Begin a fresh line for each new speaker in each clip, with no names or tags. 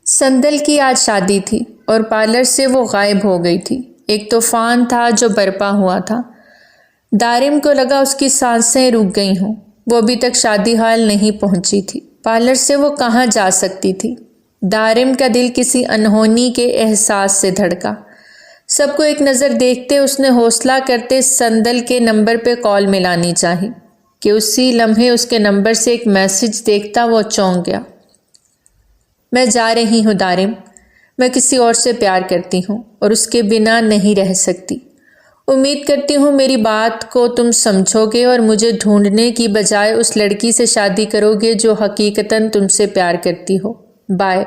سندل کی آج شادی تھی اور پارلر سے وہ غائب ہو گئی تھی۔ ایک طوفان تھا جو برپا ہوا تھا۔ دارم کو لگا اس کی سانسیں رک گئی ہوں۔ وہ ابھی تک شادی ہال نہیں پہنچی تھی۔ پارلر سے وہ کہاں جا سکتی تھی؟ دارم کا دل کسی انہونی کے احساس سے دھڑکا۔ سب کو ایک نظر دیکھتے اس نے حوصلہ کرتے سندل کے نمبر پہ کال ملانی چاہی کہ اسی لمحے اس کے نمبر سے ایک میسج دیکھتا وہ چونک گیا۔ میں جا رہی ہوں دارم، میں کسی اور سے پیار کرتی ہوں اور اس کے بنا نہیں رہ سکتی۔ امید کرتی ہوں میری بات کو تم سمجھو گے اور مجھے ڈھونڈنے کی بجائے اس لڑکی سے شادی کرو گے جو حقیقتاً تم سے پیار کرتی ہو۔ بائے۔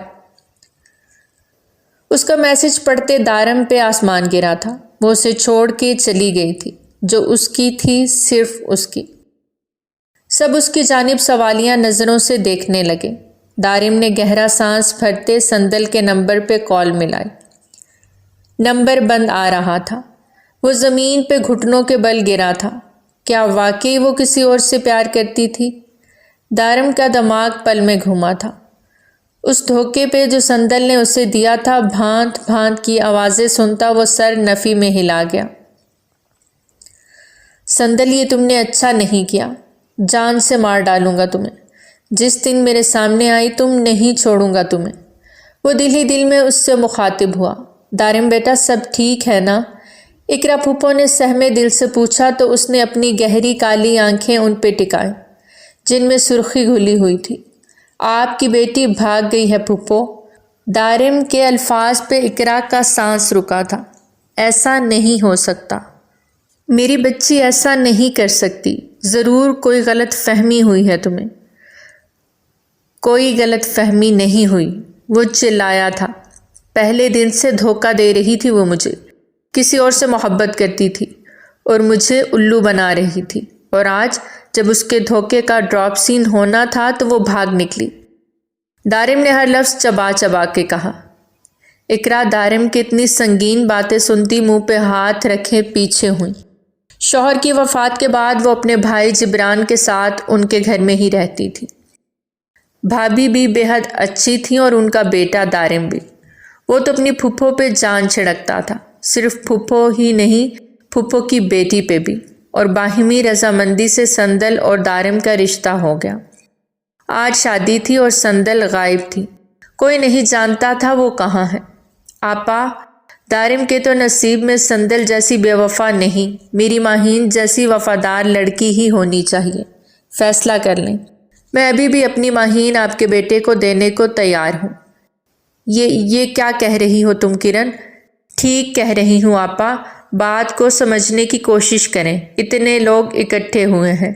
اس کا میسج پڑھتے دارم پہ آسمان گرا تھا۔ وہ اسے چھوڑ کے چلی گئی تھی جو اس کی تھی، صرف اس کی۔ سب اس کی جانب سوالیہ نظروں سے دیکھنے لگے۔ دارم نے گہرا سانس بھرتے سندل کے نمبر پہ کال ملائی۔ نمبر بند آ رہا تھا۔ وہ زمین پہ گھٹنوں کے بل گرا تھا۔ کیا واقعی وہ کسی اور سے پیار کرتی تھی؟ دارم کا دماغ پل میں گھوما تھا۔ اس دھوکے پہ جو سندل نے اسے دیا تھا، بھانت بھانت کی آوازیں سنتا وہ سر نفی میں ہلا گیا۔ سندل، یہ تم نے اچھا نہیں کیا۔ جان سے مار ڈالوں گا تمہیں۔ جس دن میرے سامنے آئی تم نہیں چھوڑوں گا تمہیں۔ وہ دل ہی دل میں اس سے مخاطب ہوا۔ دارم بیٹا سب ٹھیک ہے نا؟ اقرا پھپھو نے سہمے دل سے پوچھا تو اس نے اپنی گہری کالی آنکھیں ان پہ ٹکائیں جن میں سرخی گھلی ہوئی تھی۔ آپ کی بیٹی بھاگ گئی ہے پھپھو۔ دارم کے الفاظ پہ اقرا کا سانس رکا تھا۔ ایسا نہیں ہو سکتا، میری بچی ایسا نہیں کر سکتی۔ ضرور کوئی غلط فہمی ہوئی ہے تمہیں۔ کوئی غلط فہمی نہیں ہوئی، وہ چلایا تھا۔ پہلے دن سے دھوکہ دے رہی تھی وہ مجھے، کسی اور سے محبت کرتی تھی اور مجھے الو بنا رہی تھی، اور آج جب اس کے دھوکے کا ڈراپ سین ہونا تھا تو وہ بھاگ نکلی۔ دارم نے ہر لفظ چبا چبا کے کہا۔ اقرا دارم کی اتنی سنگین باتیں سنتی منہ پہ ہاتھ رکھے پیچھے ہوئی۔ شوہر کی وفات کے بعد وہ اپنے بھائی جبران کے ساتھ ان کے گھر میں ہی رہتی تھی۔ بھابھی بھی بے حد اچھی تھیں اور ان کا بیٹا دارم بھی۔ وہ تو اپنی پھپھو پہ جان چھڑکتا تھا، صرف پھپھو ہی نہیں، پھپھو کی بیٹی پہ بھی، اور باہمی رضامندی سے سندل اور دارم کا رشتہ ہو گیا۔ آج شادی تھی اور سندل غائب تھی۔ کوئی نہیں جانتا تھا وہ کہاں ہے۔ آپا، دارم کے تو نصیب میں سندل جیسی بے وفا نہیں، میری ماہین جیسی وفادار لڑکی ہی ہونی چاہیے۔ فیصلہ کر لیں۔ میں ابھی بھی اپنی ماہین آپ کے بیٹے کو دینے کو تیار ہوں۔ یہ کیا کہہ رہی ہو تم کرن؟ ٹھیک کہہ رہی ہوں آپا، بات کو سمجھنے کی کوشش کریں۔ اتنے لوگ اکٹھے ہوئے ہیں،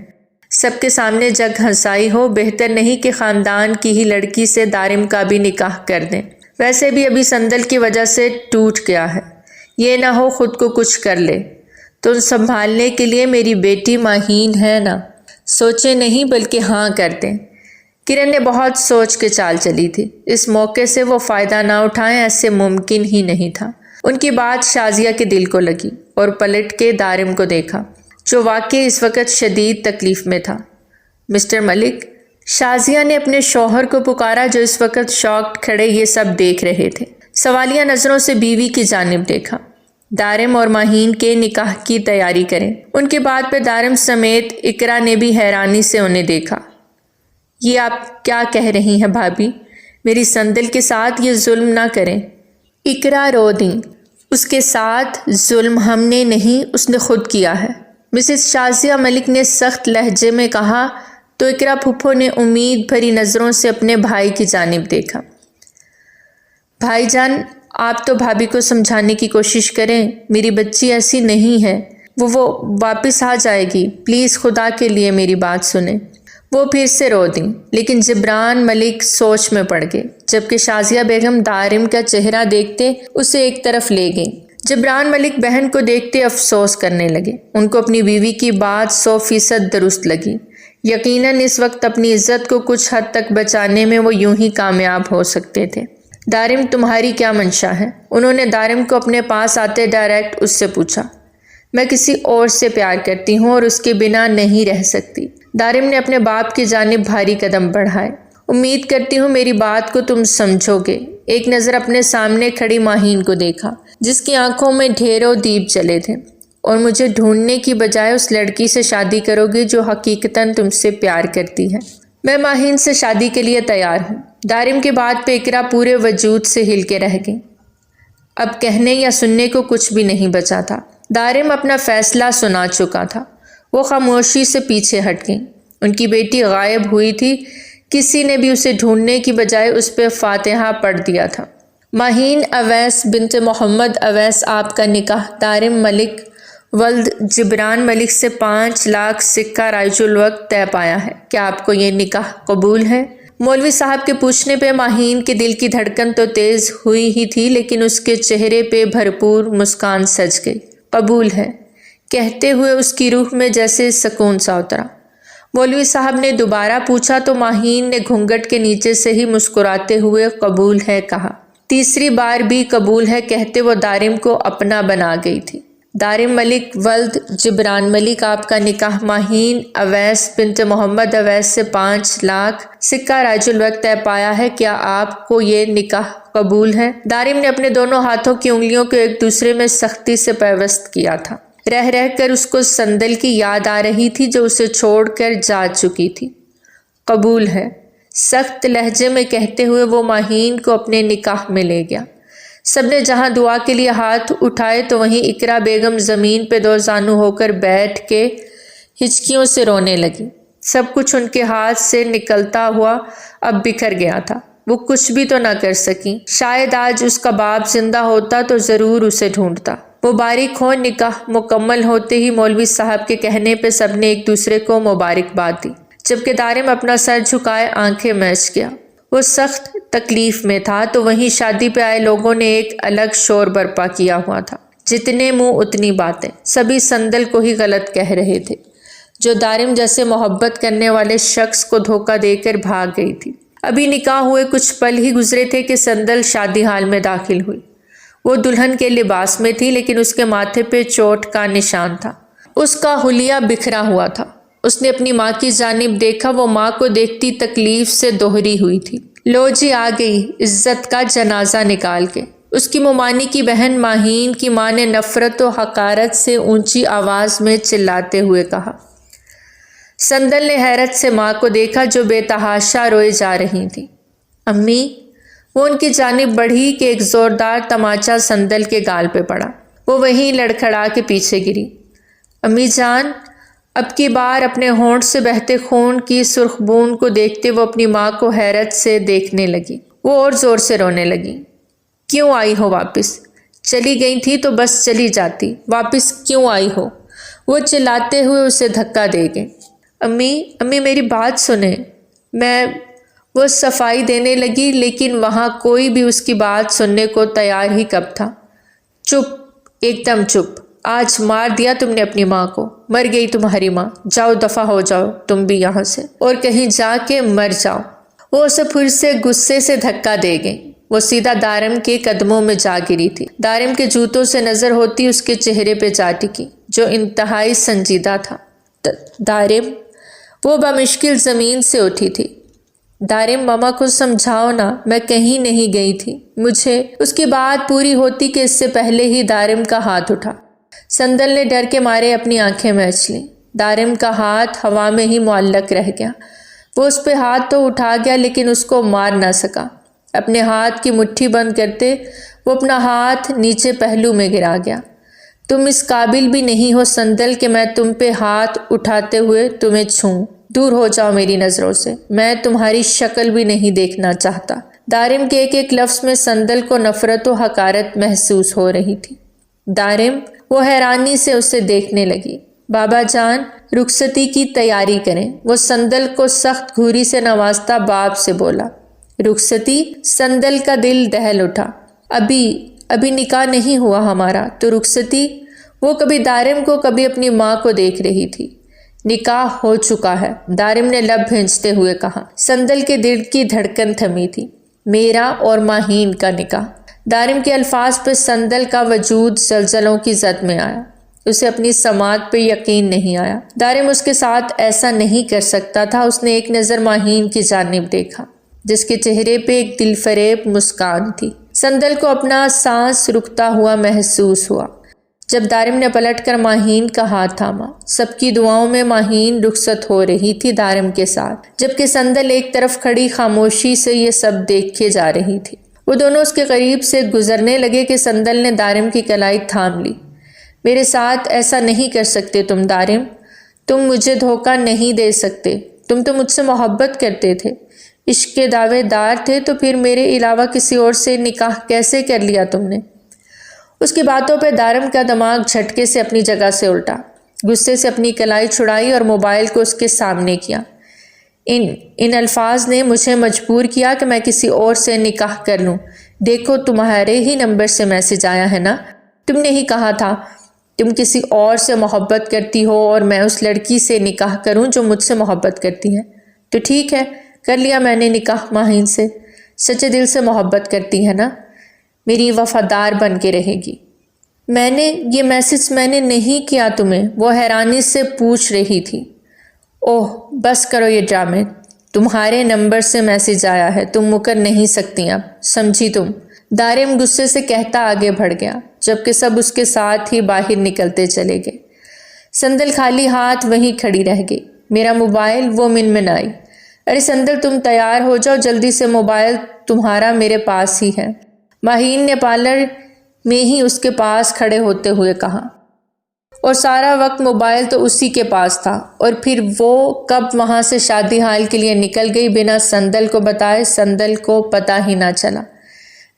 سب کے سامنے جگ ہنسائی ہو، بہتر نہیں کہ خاندان کی ہی لڑکی سے دارم کا بھی نکاح کر دیں۔ ویسے بھی ابھی سندل کی وجہ سے ٹوٹ گیا ہے، یہ نہ ہو خود کو کچھ کر لے تو سنبھالنے کے لیے میری بیٹی ماہین ہے نا۔ سوچے نہیں بلکہ ہاں کر دیں۔ کرن نے بہت سوچ کے چال چلی تھی۔ اس موقع سے وہ فائدہ نہ اٹھائیں ایسے ممکن ہی نہیں تھا۔ ان کی بات شازیہ کے دل کو لگی اور پلٹ کے دارم کو دیکھا جو واقعی اس وقت شدید تکلیف میں تھا۔ مسٹر ملک، شازیہ نے اپنے شوہر کو پکارا جو اس وقت شاکڈ کھڑے یہ سب دیکھ رہے تھے۔ سوالیہ نظروں سے بیوی کی جانب دیکھا۔ دارم اور ماہین کے نکاح کی تیاری کریں۔ ان کی بات پہ دارم سمیت اقرا نے بھی حیرانی سے انہیں دیکھا۔ یہ آپ کیا کہہ رہی ہیں بھابھی؟ میری سندل کے ساتھ یہ ظلم نہ کریں۔ اقرا رو دیں۔ اس کے ساتھ ظلم ہم نے نہیں، اس نے خود کیا ہے، مسز شازیہ ملک نے سخت لہجے میں کہا تو اقرا پھپھو نے امید بھری نظروں سے اپنے بھائی کی جانب دیکھا۔ بھائی جان، آپ تو بھابھی کو سمجھانے کی کوشش کریں، میری بچی ایسی نہیں ہے، وہ واپس آ جائے گی، پلیز خدا کے لیے میری بات سنیں۔ وہ پھر سے رو دیں، لیکن جبران ملک سوچ میں پڑ گئے، جبکہ شازیہ بیگم دارم کا چہرہ دیکھتے اسے ایک طرف لے گئیں۔ جبران ملک بہن کو دیکھتے افسوس کرنے لگے۔ ان کو اپنی بیوی کی بات 100% درست لگی۔ یقیناً اس وقت اپنی عزت کو کچھ حد تک بچانے میں وہ یوں ہی کامیاب ہو سکتے تھے۔ دارم، تمہاری کیا منشا ہے؟ انہوں نے دارم کو اپنے پاس آتے ڈائریکٹ اس سے پوچھا۔ میں کسی اور سے پیار کرتی ہوں اور اس کے بنا نہیں رہ سکتی۔ دارم نے اپنے باپ کی جانب بھاری قدم بڑھائے۔ امید کرتی ہوں میری بات کو تم سمجھو گے۔ ایک نظر اپنے سامنے کھڑی ماہین کو دیکھا جس کی آنکھوں میں ڈھیروں دیپ جلے تھے. اور مجھے ڈھونڈنے کی بجائے اس لڑکی سے شادی کرو گے جو حقیقتاً تم سے پیار کرتی ہے. میں ماہین سے شادی کے لیے تیار ہوں. دارم کی بات پہ اقرا پورے وجود سے ہل کے رہ گئی. اب کہنے یا سننے کو کچھ بھی نہیں بچا تھا. دارم اپنا فیصلہ سنا چکا تھا. وہ خاموشی سے پیچھے ہٹ گئی. ان کی بیٹی غائب ہوئی تھی. کسی نے بھی اسے ڈھونڈنے کی بجائے اس پہ فاتحہ پڑھ دیا تھا. ماہین اویس بنت محمد اویس آپ کا نکاح دارم ملک ولد جبران ملک سے 5 لاکھ سکہ رائج الوقت طے پایا ہے. کیا آپ کو یہ نکاح قبول ہے؟ مولوی صاحب کے پوچھنے پہ ماہین کے دل کی دھڑکن تو تیز ہوئی ہی تھی لیکن اس کے چہرے پہ بھرپور مسکان سج گئی. قبول ہے کہتے ہوئے اس کی روح میں جیسے سکون سا اترا. مولوی صاحب نے دوبارہ پوچھا تو ماہین نے گھونگھٹ کے نیچے سے ہی مسکراتے ہوئے قبول ہے کہا. تیسری بار بھی قبول ہے کہتے وہ دارم کو اپنا بنا گئی تھی. دارم ملک ولد جبران ملک آپ کا نکاح ماہین اویس بنت محمد اویس سے 5 لاکھ سکہ رائج الوقت طے پایا ہے. کیا آپ کو یہ نکاح قبول ہے؟ دارم نے اپنے دونوں ہاتھوں کی انگلیوں کو ایک دوسرے میں سختی سے پیوست کیا تھا. رہ رہ کر اس کو سندل کی یاد آ رہی تھی جو اسے چھوڑ کر جا چکی تھی. قبول ہے سخت لہجے میں کہتے ہوئے وہ ماہین کو اپنے نکاح میں لے گیا. سب نے جہاں دعا کے لیے ہاتھ اٹھائے تو وہیں اقرا بیگم زمین پہ 2 زانو ہو کر بیٹھ کے ہچکیوں سے رونے لگی. سب کچھ ان کے ہاتھ سے نکلتا ہوا اب بکھر گیا تھا. وہ کچھ بھی تو نہ کر سکی. شاید آج اس کا باپ زندہ ہوتا تو ضرور اسے ڈھونڈتا. وہ باریک ہو. نکاح مکمل ہوتے ہی مولوی صاحب کے کہنے پہ سب نے ایک دوسرے کو مبارکباد دی جبکہ دارم اپنا سر جھکائے آنکھیں میچ گیا. وہ سخت تکلیف میں تھا تو وہیں شادی پہ آئے لوگوں نے ایک الگ شور برپا کیا ہوا تھا. جتنے منہ اتنی باتیں. سبھی سندل کو ہی غلط کہہ رہے تھے جو دارم جیسے محبت کرنے والے شخص کو دھوکہ دے کر بھاگ گئی تھی. ابھی نکاح ہوئے کچھ پل ہی گزرے تھے کہ سندل شادی حال میں داخل ہوئی. وہ دلہن کے لباس میں تھی لیکن اس کے ماتھے پہ چوٹ کا نشان تھا. اس کا حلیہ بکھرا ہوا تھا. اس نے اپنی ماں کی جانب دیکھا. وہ ماں کو دیکھتی تکلیف سے دوہری ہوئی تھی. لو جی آ گئی عزت کا جنازہ نکال کے. اس کی مومانی کی بہن ماہین کی ماں نے نفرت و حقارت سے اونچی آواز میں چلاتے ہوئے کہا. سندل نے حیرت سے ماں کو دیکھا جو بے تحاشا روئے جا رہی تھی. امی. وہ ان کی جانب بڑھی کہ ایک زوردار تماچا سندل کے گال پہ پڑا. وہ وہیں لڑکھڑا کے پیچھے گری. امی جان. اب کی بار اپنے ہونٹ سے بہتے خون کی سرخ بوند کو دیکھتے وہ اپنی ماں کو حیرت سے دیکھنے لگی. وہ اور زور سے رونے لگی. کیوں آئی ہو واپس؟ چلی گئی تھی تو بس چلی جاتی. واپس کیوں آئی ہو؟ وہ چلاتے ہوئے اسے دھکا دے گئے. امی میری بات سنیں. وہ صفائی دینے لگی لیکن وہاں کوئی بھی اس کی بات سننے کو تیار ہی کب تھا. چپ. ایک دم چپ. آج مار دیا تم نے اپنی ماں کو. مر گئی تمہاری ماں. جاؤ دفع ہو جاؤ تم بھی یہاں سے اور کہیں جا کے مر جاؤ. وہ اسے پھر سے غصے سے دھکا دے گئی. وہ سیدھا دارم کے قدموں میں جا گری تھی. دارم کے جوتوں سے نظر ہوتی اس کے چہرے پہ جا ٹکی جو انتہائی سنجیدہ تھا. دارم. وہ بمشکل زمین سے اٹھی تھی. دارم ماما کو سمجھاؤ نا. میں کہیں نہیں گئی تھی. مجھے. اس کی بات پوری ہوتی کہ اس سے پہلے ہی دارم کا ہاتھ اٹھا. سندل نے ڈر کے مارے اپنی آنکھیں میچ لیں. دارم کا ہاتھ ہوا میں ہی معلق رہ گیا. وہ اس پہ ہاتھ تو اٹھا گیا لیکن اس کو مار نہ سکا. اپنے ہاتھ کی مٹھی بند کرتے وہ اپنا ہاتھ نیچے پہلو میں گرا گیا. تم اس قابل بھی نہیں ہو سندل کہ میں تم پہ ہاتھ اٹھاتے ہوئے تمہیں چھوں. دور ہو جاؤ میری نظروں سے. میں تمہاری شکل بھی نہیں دیکھنا چاہتا. دارم کے ایک ایک لفظ میں سندل کو نفرت و حقارت محسوس ہو رہی تھی. دارم. وہ حیرانی سے اسے دیکھنے لگی. بابا جان رخصتی کی تیاری کریں. وہ سندل کو سخت گھوری سے نوازتا باپ سے بولا. رخصتی. سندل کا دل دہل اٹھا. ابھی نکاح نہیں ہوا ہمارا تو رخصتی. وہ کبھی دارم کو کبھی اپنی ماں کو دیکھ رہی تھی. نکاح ہو چکا ہے دارم نے لب بھینچتے ہوئے کہا. سندل کے دل کی دھڑکن تھمی تھی. میرا اور ماہین کا نکاح. دارم کے الفاظ پہ سندل کا وجود زلزلوں کی زد میں آیا. اسے اپنی سماعت پہ یقین نہیں آیا. دارم اس کے ساتھ ایسا نہیں کر سکتا تھا. اس نے ایک نظر ماہین کی جانب دیکھا. جس کے چہرے پہ ایک دل فریب مسکان تھی۔ سندل کو اپنا سانس رکتا ہوا محسوس ہوا جب دارم نے پلٹ کر ماہین کا ہاتھ تھاما۔ سب کی دعاؤں میں ماہین رخصت ہو رہی تھی دارم کے ساتھ، جبکہ سندل ایک طرف کھڑی خاموشی سے یہ سب دیکھے جا رہی تھی۔ وہ دونوں اس کے قریب سے گزرنے لگے کہ سندل نے دارم کی کلائی تھام لی۔ میرے ساتھ ایسا نہیں کر سکتے تم دارم، تم مجھے دھوکہ نہیں دے سکتے، تم تو مجھ سے محبت کرتے تھے، عشق کے دعوے دار تھے، تو پھر میرے علاوہ کسی اور سے نکاح کیسے کر لیا تم نے؟ اس کی باتوں پہ دارم کا دماغ جھٹکے سے اپنی جگہ سے الٹا، غصے سے اپنی کلائی چھڑائی اور موبائل کو اس کے سامنے کیا۔ ان الفاظ نے مجھے مجبور کیا کہ میں کسی اور سے نکاح کر لوں۔ دیکھو تمہارے ہی نمبر سے میسج آیا ہے نا، تم نے ہی کہا تھا تم کسی اور سے محبت کرتی ہو اور میں اس لڑکی سے نکاح کروں جو مجھ سے محبت کرتی ہے۔ تو ٹھیک ہے، کر لیا میں نے نکاح ماہین سے۔ سچے دل سے محبت کرتی ہے نا، میری وفادار بن کے رہے گی۔ یہ میسج میں نے نہیں کیا تمہیں، وہ حیرانی سے پوچھ رہی تھی۔ اوہ بس کرو یہ ڈرامے، تمہارے نمبر سے میسج آیا ہے، تم مکر نہیں سکتی اب، سمجھی تم؟ دارم غصے سے کہتا آگے بڑھ گیا، جبکہ سب اس کے ساتھ ہی باہر نکلتے چلے گئے۔ سندل خالی ہاتھ وہیں کھڑی رہ گئی۔ میرا موبائل، وہ منمنائی۔ ارے سندل تم تیار ہو جاؤ جلدی سے، موبائل تمہارا میرے پاس ہی ہے، ماہین نے پارلر میں ہی اس کے پاس کھڑے ہوتے ہوئے کہا۔ اور سارا وقت موبائل تو اسی کے پاس تھا، اور پھر وہ کب وہاں سے شادی حال کے لیے نکل گئی بنا سندل کو بتائے، سندل کو پتہ ہی نہ چلا۔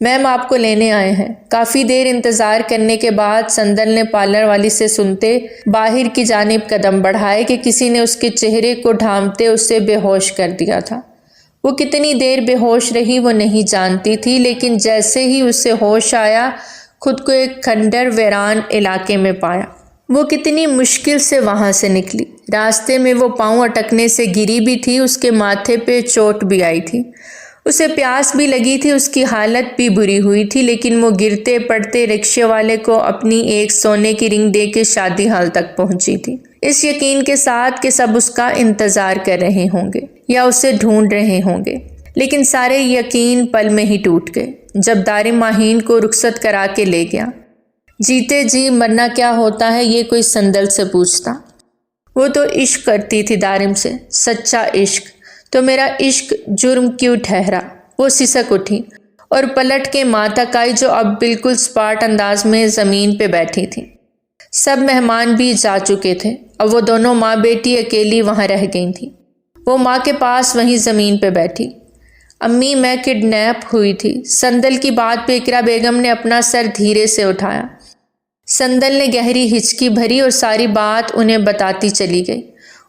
میم آپ کو لینے آئے ہیں۔ کافی دیر انتظار کرنے کے بعد سندل نے پارلر والی سے سنتے باہر کی جانب قدم بڑھائے کہ کسی نے اس کے چہرے کو ڈھانپتے اسے بے ہوش کر دیا تھا۔ وہ کتنی دیر بے ہوش رہی وہ نہیں جانتی تھی، لیکن جیسے ہی اسے ہوش آیا خود کو ایک کھنڈر ویران علاقے میں پایا۔ وہ کتنی مشکل سے وہاں سے نکلی۔ راستے میں وہ پاؤں اٹکنے سے گری بھی تھی، اس کے ماتھے پہ چوٹ بھی آئی تھی، اسے پیاس بھی لگی تھی، اس کی حالت بھی بری ہوئی تھی، لیکن وہ گرتے پڑتے رکشے والے کو اپنی ایک سونے کی رنگ دے کے شادی حال تک پہنچی تھی، اس یقین کے ساتھ کہ سب اس کا انتظار کر رہے ہوں گے یا اسے ڈھونڈ رہے ہوں گے۔ لیکن سارے یقین پل میں ہی ٹوٹ گئے جب دارم ماہین کو رخصت کرا کے لے گیا۔ جیتے جی مرنا کیا ہوتا ہے یہ کوئی سندل سے پوچھتا۔ وہ تو عشق کرتی تھی دارم سے، سچا عشق، تو میرا عشق جرم کیوں ٹھہرا؟ وہ سسک اٹھی اور پلٹ کے ماں تک آئی جو اب بالکل سپاٹ انداز میں زمین پہ بیٹھی تھی۔ سب مہمان بھی جا چکے تھے، اب وہ دونوں ماں بیٹی اکیلی وہاں رہ گئی تھی۔ وہ ماں کے پاس وہیں زمین پہ بیٹھی۔ امی میں کڈنیپ ہوئی تھی۔ سندل کی بات پہ اقرا بیگم نے اپنا سر دھیرے سے اٹھایا۔ سندل نے گہری ہچکی بھری اور ساری بات انہیں بتاتی چلی گئی۔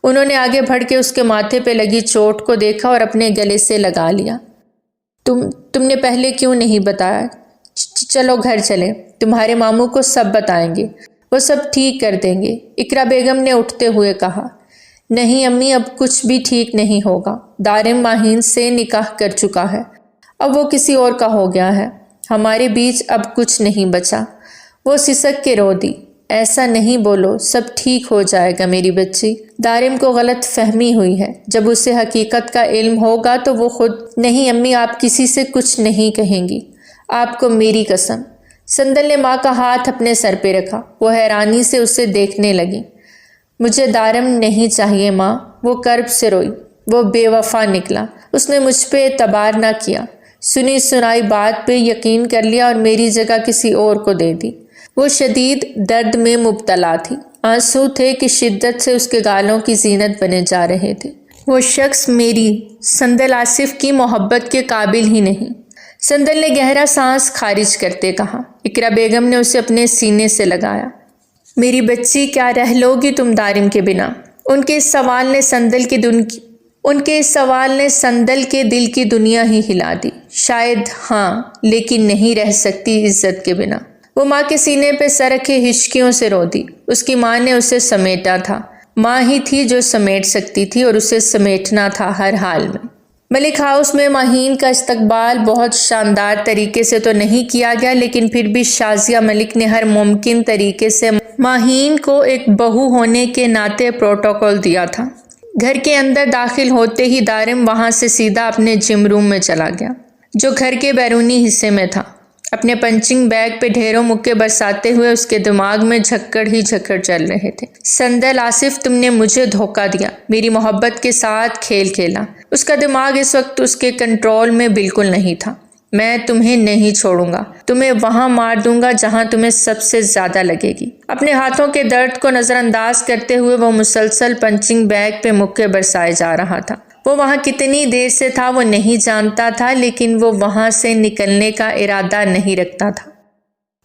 انہوں نے آگے بڑھ کے اس کے ماتھے پہ لگی چوٹ کو دیکھا اور اپنے گلے سے لگا لیا۔ تم نے پہلے کیوں نہیں بتایا؟ چلو گھر چلیں، تمہارے ماموں کو سب بتائیں گے، وہ سب ٹھیک کر دیں گے، اقرا بیگم نے اٹھتے ہوئے کہا۔ نہیں امی، اب کچھ بھی ٹھیک نہیں ہوگا۔ دارم ماہین سے نکاح کر چکا ہے، اب وہ کسی اور کا ہو گیا ہے، ہمارے بیچ اب کچھ نہیں بچا۔ وہ سسک کے رو دی۔ ایسا نہیں بولو، سب ٹھیک ہو جائے گا میری بچی۔ دارم کو غلط فہمی ہوئی ہے، جب اسے حقیقت کا علم ہوگا تو وہ خود۔ نہیں امی، آپ کسی سے کچھ نہیں کہیں گی، آپ کو میری قسم۔ سندل نے ماں کا ہاتھ اپنے سر پہ رکھا۔ وہ حیرانی سے اسے دیکھنے لگی۔ مجھے دارم نہیں چاہیے ماں، وہ کرب سے روئی۔ وہ بے وفا نکلا، اس نے مجھ پہ اعتبار نہ کیا، سنی سنائی بات پہ یقین کر لیا اور میری جگہ کسی اور کو دے دی۔ وہ شدید درد میں مبتلا تھی، آنسو تھے کہ شدت سے اس کے گالوں کی زینت بنے جا رہے تھے۔ وہ شخص میری سندل آصف کی محبت کے قابل ہی نہیں۔ سندل نے گہرا سانس خارج کرتے کہا۔ اقرا بیگم نے اسے اپنے سینے سے لگایا۔ میری بچی، کیا رہ لوگی تم دارم کے بنا؟ ان کے اس سوال نے سندل کے دل کی دنیا ہی ہلا دی۔ شاید ہاں، لیکن نہیں رہ سکتی عزت کے بنا۔ وہ ماں کے سینے پہ سر رکھے ہچکیوں سے رو دی۔ اس کی ماں نے اسے سمیٹا تھا، ماں ہی تھی جو سمیٹ سکتی تھی، اور اسے سمیٹنا تھا ہر حال میں۔ ملک ہاؤس میں ماہین کا استقبال بہت شاندار طریقے سے تو نہیں کیا گیا، لیکن پھر بھی شازیہ ملک نے ہر ممکن طریقے سے ماہین کو ایک بہو ہونے کے ناطے پروٹوکول دیا تھا۔ گھر کے اندر داخل ہوتے ہی دارم وہاں سے سیدھا اپنے جم روم میں چلا گیا جو گھر کے بیرونی حصے میں تھا۔ اپنے پنچنگ بیگ پہ ڈھیروں مکے برساتے ہوئے اس کے دماغ میں جھکڑ ہی جھکڑ چل رہے تھے۔ سندل آصف، تم نے مجھے دھوکہ دیا، میری محبت کے ساتھ کھیل کھیلا۔ اس کا دماغ اس وقت اس کے کنٹرول میں بالکل نہیں تھا۔ میں تمہیں نہیں چھوڑوں گا، تمہیں وہاں مار دوں گا جہاں تمہیں سب سے زیادہ لگے گی۔ اپنے ہاتھوں کے درد کو نظر انداز کرتے ہوئے وہ مسلسل پنچنگ بیگ پہ مکے برسائے جا رہا تھا۔ وہ وہاں کتنی دیر سے تھا وہ نہیں جانتا تھا، لیکن وہ وہاں سے نکلنے کا ارادہ نہیں رکھتا تھا۔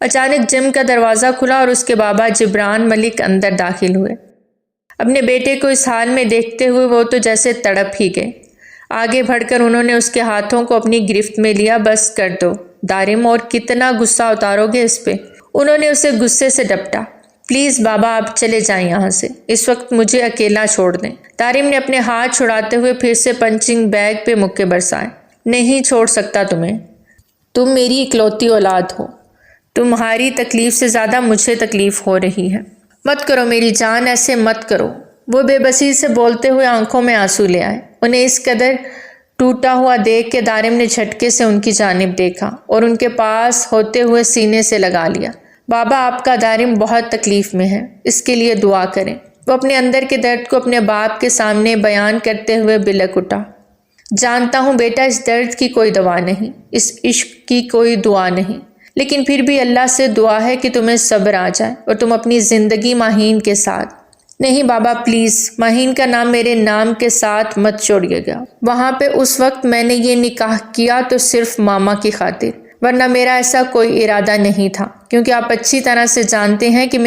اچانک جم کا دروازہ کھلا اور اس کے بابا جبران ملک اندر داخل ہوئے۔ اپنے بیٹے کو اس حال میں دیکھتے ہوئے وہ تو جیسے تڑپ ہی گئے۔ آگے بڑھ کر انہوں نے اس کے ہاتھوں کو اپنی گرفت میں لیا۔ بس کر دو دارم، اور کتنا غصہ اتارو گے اس پہ؟ انہوں نے اسے غصے سے ڈپٹا۔ پلیز بابا، آپ چلے جائیں یہاں سے، اس وقت مجھے اکیلا چھوڑ دیں۔ دارم نے اپنے ہاتھ چھڑاتے ہوئے پھر سے پنچنگ بیگ پہ مکے برسائے۔ نہیں چھوڑ سکتا تمہیں، تم میری اکلوتی اولاد ہو، تمہاری تکلیف سے زیادہ مجھے تکلیف ہو رہی ہے۔ مت کرو میری جان، ایسے مت کرو۔ وہ بے بسی سے بولتے ہوئے آنکھوں میں آنسو لے آئے۔ انہیں اس قدر ٹوٹا ہوا دیکھ کے دارم نے جھٹکے سے ان کی جانب دیکھا اور ان کے پاس ہوتے ہوئے سینے سے لگا لیا۔ بابا، آپ کا دارم بہت تکلیف میں ہے، اس کے لیے دعا کریں۔ وہ اپنے اندر کے درد کو اپنے باپ کے سامنے بیان کرتے ہوئے بلک اٹھا۔ جانتا ہوں بیٹا، اس درد کی کوئی دوا نہیں، اس عشق کی کوئی دعا نہیں، لیکن پھر بھی اللہ سے دعا ہے کہ تمہیں صبر آ جائے اور تم اپنی زندگی ماہین کے ساتھ۔ نہیں بابا پلیز، ماہین کا نام میرے نام کے ساتھ مت جوڑیے گا۔ وہاں پہ اس وقت میں نے یہ نکاح کیا تو صرف ماما کی خاطر، ورنہ میرا ایسا کوئی ارادہ نہیں تھا، کیونکہ آپ اچھی طرح سے جانتے ہیں کہ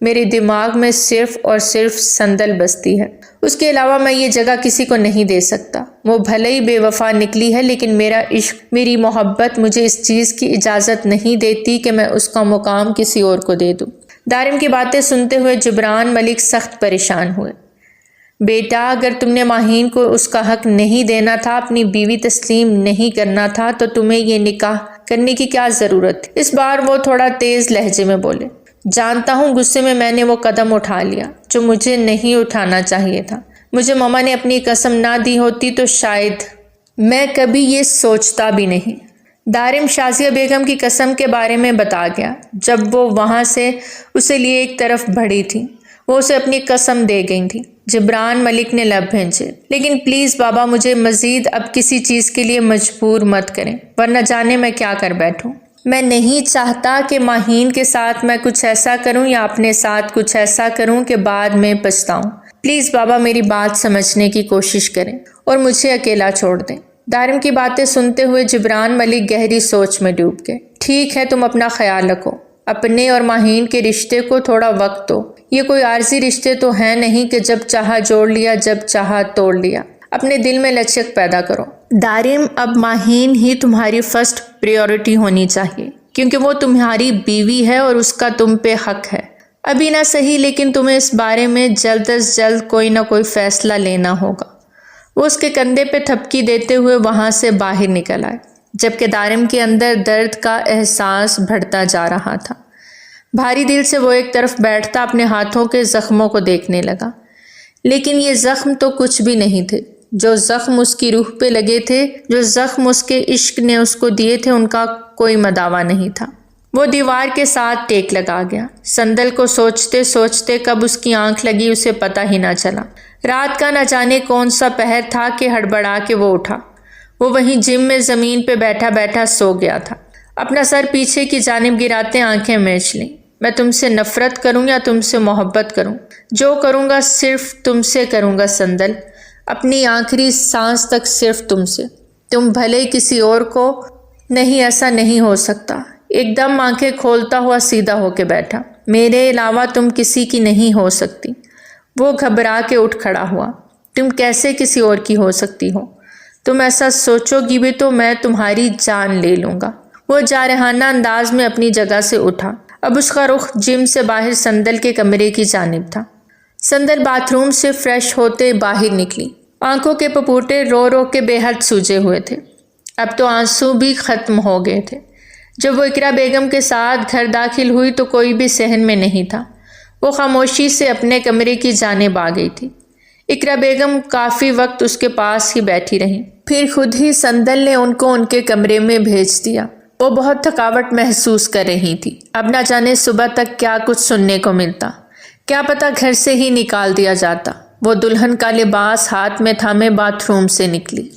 میرے دماغ میں صرف اور صرف سندل بستی ہے۔ اس کے علاوہ میں یہ جگہ کسی کو نہیں دے سکتا۔ وہ بھلے ہی بے وفا نکلی ہے، لیکن میرا عشق، میری محبت مجھے اس چیز کی اجازت نہیں دیتی کہ میں اس کا مقام کسی اور کو دے دوں۔ دارم کی باتیں سنتے ہوئے جبران ملک سخت پریشان ہوئے۔ بیٹا، اگر تم نے ماہین کو اس کا حق نہیں دینا تھا، اپنی بیوی تسلیم نہیں کرنا تھا، تو تمہیں یہ نکاح کرنے کی کیا ضرورت تھی؟ اس بار وہ تھوڑا تیز لہجے میں بولے۔ جانتا ہوں غصے میں نے وہ قدم اٹھا لیا جو مجھے نہیں اٹھانا چاہیے تھا۔ مجھے ماما نے اپنی قسم نہ دی ہوتی تو شاید میں کبھی یہ سوچتا بھی نہیں۔ دارم شازیہ بیگم کی قسم کے بارے میں بتا گیا۔ جب وہ وہاں سے اسے لیے ایک طرف بڑھی تھی، وہ اسے اپنی قسم دے گئی تھی۔ جبران ملک نے لب بھینچے۔ لیکن پلیز بابا، مجھے مزید اب کسی چیز کے لیے مجبور مت کریں، ورنہ جانے میں کیا کر بیٹھوں۔ میں نہیں چاہتا کہ ماہین کے ساتھ میں کچھ ایسا کروں یا اپنے ساتھ کچھ ایسا کروں کہ بعد میں پچھتاؤں۔ پلیز بابا، میری بات سمجھنے کی کوشش کریں اور مجھے اکیلا چھوڑ دیں۔ دارم کی باتیں سنتے ہوئے جبران ملک گہری سوچ میں ڈوب گئے۔ ٹھیک ہے، تم اپنا خیال رکھو، اپنے اور ماہین کے رشتے کو تھوڑا وقت دو۔ یہ کوئی عارضی رشتے تو ہیں نہیں کہ جب چاہا جوڑ لیا، جب چاہا توڑ لیا۔ اپنے دل میں لچک پیدا کرو۔ دارم، اب ماہین ہی تمہاری فرسٹ پریورٹی ہونی چاہیے، کیونکہ وہ تمہاری بیوی ہے اور اس کا تم پہ حق ہے۔ ابھی نہ صحیح، لیکن تمہیں اس بارے میں جلد از جلد کوئی نہ کوئی فیصلہ لینا ہوگا۔ وہ اس کے کندھے پہ تھپکی دیتے ہوئے وہاں سے باہر نکل آئے، جبکہ دارم کے اندر درد کا احساس بڑھتا جا رہا تھا۔ بھاری دل سے وہ ایک طرف بیٹھتا اپنے ہاتھوں کے زخموں کو دیکھنے لگا، لیکن یہ زخم تو کچھ بھی نہیں تھے۔ جو زخم اس کی روح پہ لگے تھے، جو زخم اس کے عشق نے اس کو دیے تھے، ان کا کوئی مداوا نہیں تھا۔ وہ دیوار کے ساتھ ٹیک لگا گیا۔ سندل کو سوچتے سوچتے کب اس کی آنکھ لگی اسے پتہ ہی نہ چلا۔ رات کا نہ جانے کون سا پہر تھا کہ ہڑبڑا کے وہ اٹھا۔ وہ وہیں جم میں زمین پہ بیٹھا بیٹھا سو گیا تھا، اپنا سر پیچھے کی جانب گراتے آنکھیں میچ لیں۔ میں تم سے نفرت کروں یا تم سے محبت کروں، جو کروں گا صرف تم سے کروں گا سندل، اپنی آخری سانس تک صرف تم سے۔ تم بھلے کسی اور کو نہیں، ایسا نہیں ہو سکتا۔ ایک دم آنکھیں کھولتا ہوا سیدھا ہو کے بیٹھا۔ میرے علاوہ تم کسی کی نہیں ہو سکتی۔ وہ گھبرا کے اٹھ کھڑا ہوا۔ تم کیسے کسی اور کی ہو سکتی ہو؟ تم ایسا سوچو گی بھی تو میں تمہاری جان لے لوں گا۔ وہ جارحانہ انداز میں اپنی جگہ سے اٹھا۔ اب اس کا رخ جم سے باہر سندل کے کمرے کی جانب تھا۔ سندل باتھ روم سے فریش ہوتے باہر نکلی۔ آنکھوں کے پپوٹے رو رو کے بے حد سوجے ہوئے تھے۔ اب تو آنسو بھی ختم ہو گئے تھے۔ جب وہ اقرا بیگم کے ساتھ گھر داخل ہوئی تو کوئی بھی صحن میں نہیں تھا۔ وہ خاموشی سے اپنے کمرے کی جانب آ گئی تھی۔ اقرا بیگم کافی وقت اس کے پاس ہی بیٹھی رہیں، پھر خود ہی سندل نے ان کو ان کے کمرے میں بھیج دیا۔ وہ بہت تھکاوٹ محسوس کر رہی تھی، اب نہ جانے صبح تک کیا کچھ سننے کو ملتا، کیا پتہ گھر سے ہی نکال دیا جاتا۔ وہ دلہن کا لباس ہاتھ میں تھامے باتھ روم سے نکلی،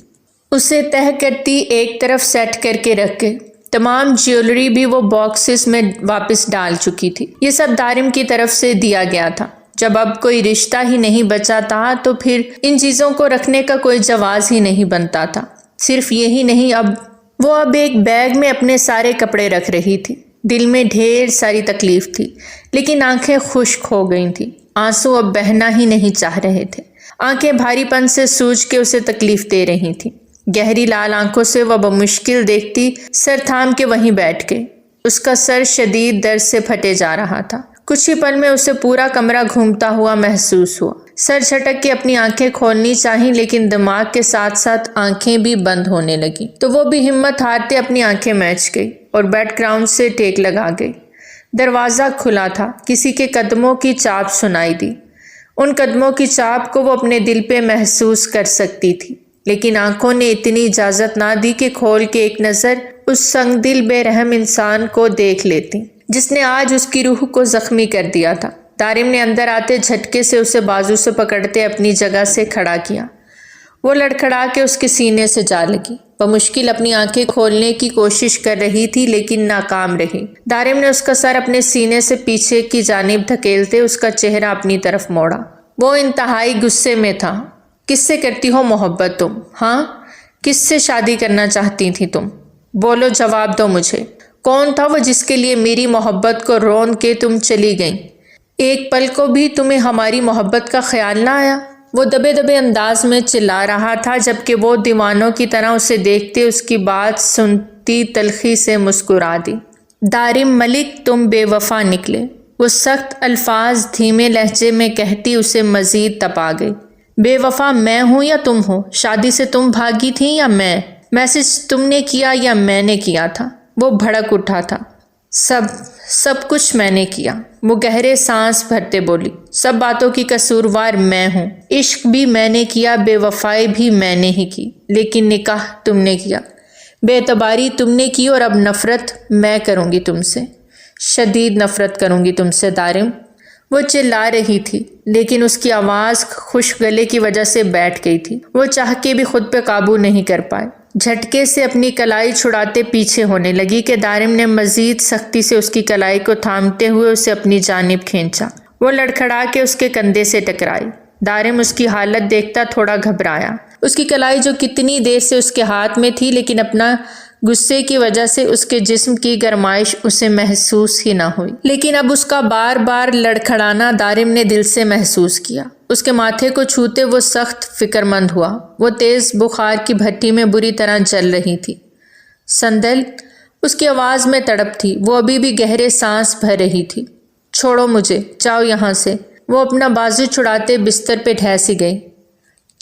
اسے تہہ کرتی ایک طرف سیٹ کر کے رکھ گئی۔ تمام جیولری بھی وہ باکسز میں واپس ڈال چکی تھی، یہ سب دارم کی طرف سے دیا گیا تھا۔ جب اب کوئی رشتہ ہی نہیں بچا تھا تو پھر ان چیزوں کو رکھنے کا کوئی جواز ہی نہیں بنتا تھا۔ صرف یہی نہیں، وہ ایک بیگ میں اپنے سارے کپڑے رکھ رہی تھی۔ دل میں ڈھیر ساری تکلیف تھی، لیکن آنکھیں خشک ہو گئی تھیں، آنسو اب بہنا ہی نہیں چاہ رہے تھے۔ آنکھیں بھاری پن سے سوج کے اسے تکلیف دے رہی تھیں۔ گہری لال آنکھوں سے وہ بمشکل دیکھتی، سر تھام کے وہیں بیٹھ گئی۔ اس کا سر شدید درد سے پھٹے جا رہا تھا۔ کچھ ہی پل میں اسے پورا کمرہ گھومتا ہوا محسوس ہوا۔ سر جھٹک کے اپنی آنکھیں کھولنی چاہیں، لیکن دماغ کے ساتھ ساتھ آنکھیں بھی بند ہونے لگیں، تو وہ بھی ہمت ہارتے اپنی آنکھیں میچ گئی اور بیڈ گراؤنڈ سے ٹیک لگا گئی۔ دروازہ کھلا تھا، کسی کے قدموں کی چاپ سنائی دی۔ ان قدموں کی چاپ کو وہ اپنے دل پہ محسوس کر سکتی تھی، لیکن آنکھوں نے اتنی اجازت نہ دی کہ کھول کے ایک نظر اس سنگ دل بے رحم انسان کو دیکھ لیتی جس نے آج اس کی روح کو زخمی کر دیا تھا۔ دارم نے اندر آتے جھٹکے سے اسے بازو سے پکڑتے اپنی جگہ سے کھڑا کیا۔ وہ لڑکھڑا کے اس کے سینے سے جا لگی۔ وہ مشکل اپنی آنکھیں کھولنے کی کوشش کر رہی تھی، لیکن ناکام رہی۔ دارم نے اس کا سر اپنے سینے سے پیچھے کی جانب دھکیلتے اس کا چہرہ اپنی طرف موڑا۔ وہ انتہائی غصے میں تھا۔ کس سے کرتی ہو محبت تم؟ ہاں، کس سے شادی کرنا چاہتی تھی تم؟ بولو، جواب دو مجھے۔ کون تھا وہ جس کے لیے میری محبت کو رون کے تم چلی گئیں؟ ایک پل کو بھی تمہیں ہماری محبت کا خیال نہ آیا؟ وہ دبے دبے انداز میں چلا رہا تھا، جبکہ وہ دیوانوں کی طرح اسے دیکھتے اس کی بات سنتی تلخی سے مسکرا دی۔ دارم ملک، تم بے وفا نکلے، وہ سخت الفاظ دھیمے لہجے میں کہتی اسے مزید تپا گئی۔ بے وفا میں ہوں یا تم ہو؟ شادی سے تم بھاگی تھی یا میں؟ میسج تم نے کیا یا میں نے کیا تھا؟ وہ بھڑک اٹھا تھا۔ سب کچھ میں نے کیا، وہ گہرے سانس بھرتے بولی۔ سب باتوں کی قصوروار میں ہوں، عشق بھی میں نے کیا، بے وفائی بھی میں نے ہی کی، لیکن نکاح تم نے کیا، بے اعتباری تم نے کی، اور اب نفرت میں کروں گی تم سے، شدید نفرت کروں گی تم سے دارم۔ وہ چلا رہی تھی، لیکن اس کی آواز خشک گلے کی وجہ سے بیٹھ گئی تھی۔ وہ چاہ کے بھی خود پہ قابو نہیں کر پائے۔ جھٹکے سے اپنی کلائی چھڑاتے پیچھے ہونے لگی کہ دارم نے مزید سختی سے اس کی کلائی کو تھامتے ہوئے اسے اپنی جانب کھینچا۔ وہ لڑکھڑا کے اس کے کندھے سے ٹکرائی۔ دارم اس کی حالت دیکھتا تھوڑا گھبرایا۔ اس کی کلائی جو کتنی دیر سے اس کے ہاتھ میں تھی، لیکن اپنا غصے کی وجہ سے اس کے جسم کی گرمائش اسے محسوس ہی نہ ہوئی، لیکن اب اس کا بار بار لڑکھڑانا دارم نے دل سے محسوس کیا۔ اس کے ماتھے کو چھوتے وہ سخت فکر مند ہوا۔ وہ تیز بخار کی بھٹی میں بری طرح جل رہی تھی۔ سندل، اس کی آواز میں تڑپ تھی۔ وہ ابھی بھی گہرے سانس بھر رہی تھی۔ چھوڑو مجھے، جاؤ یہاں سے۔ وہ اپنا بازو چھڑاتے بستر پہ ڈھیسی گئی۔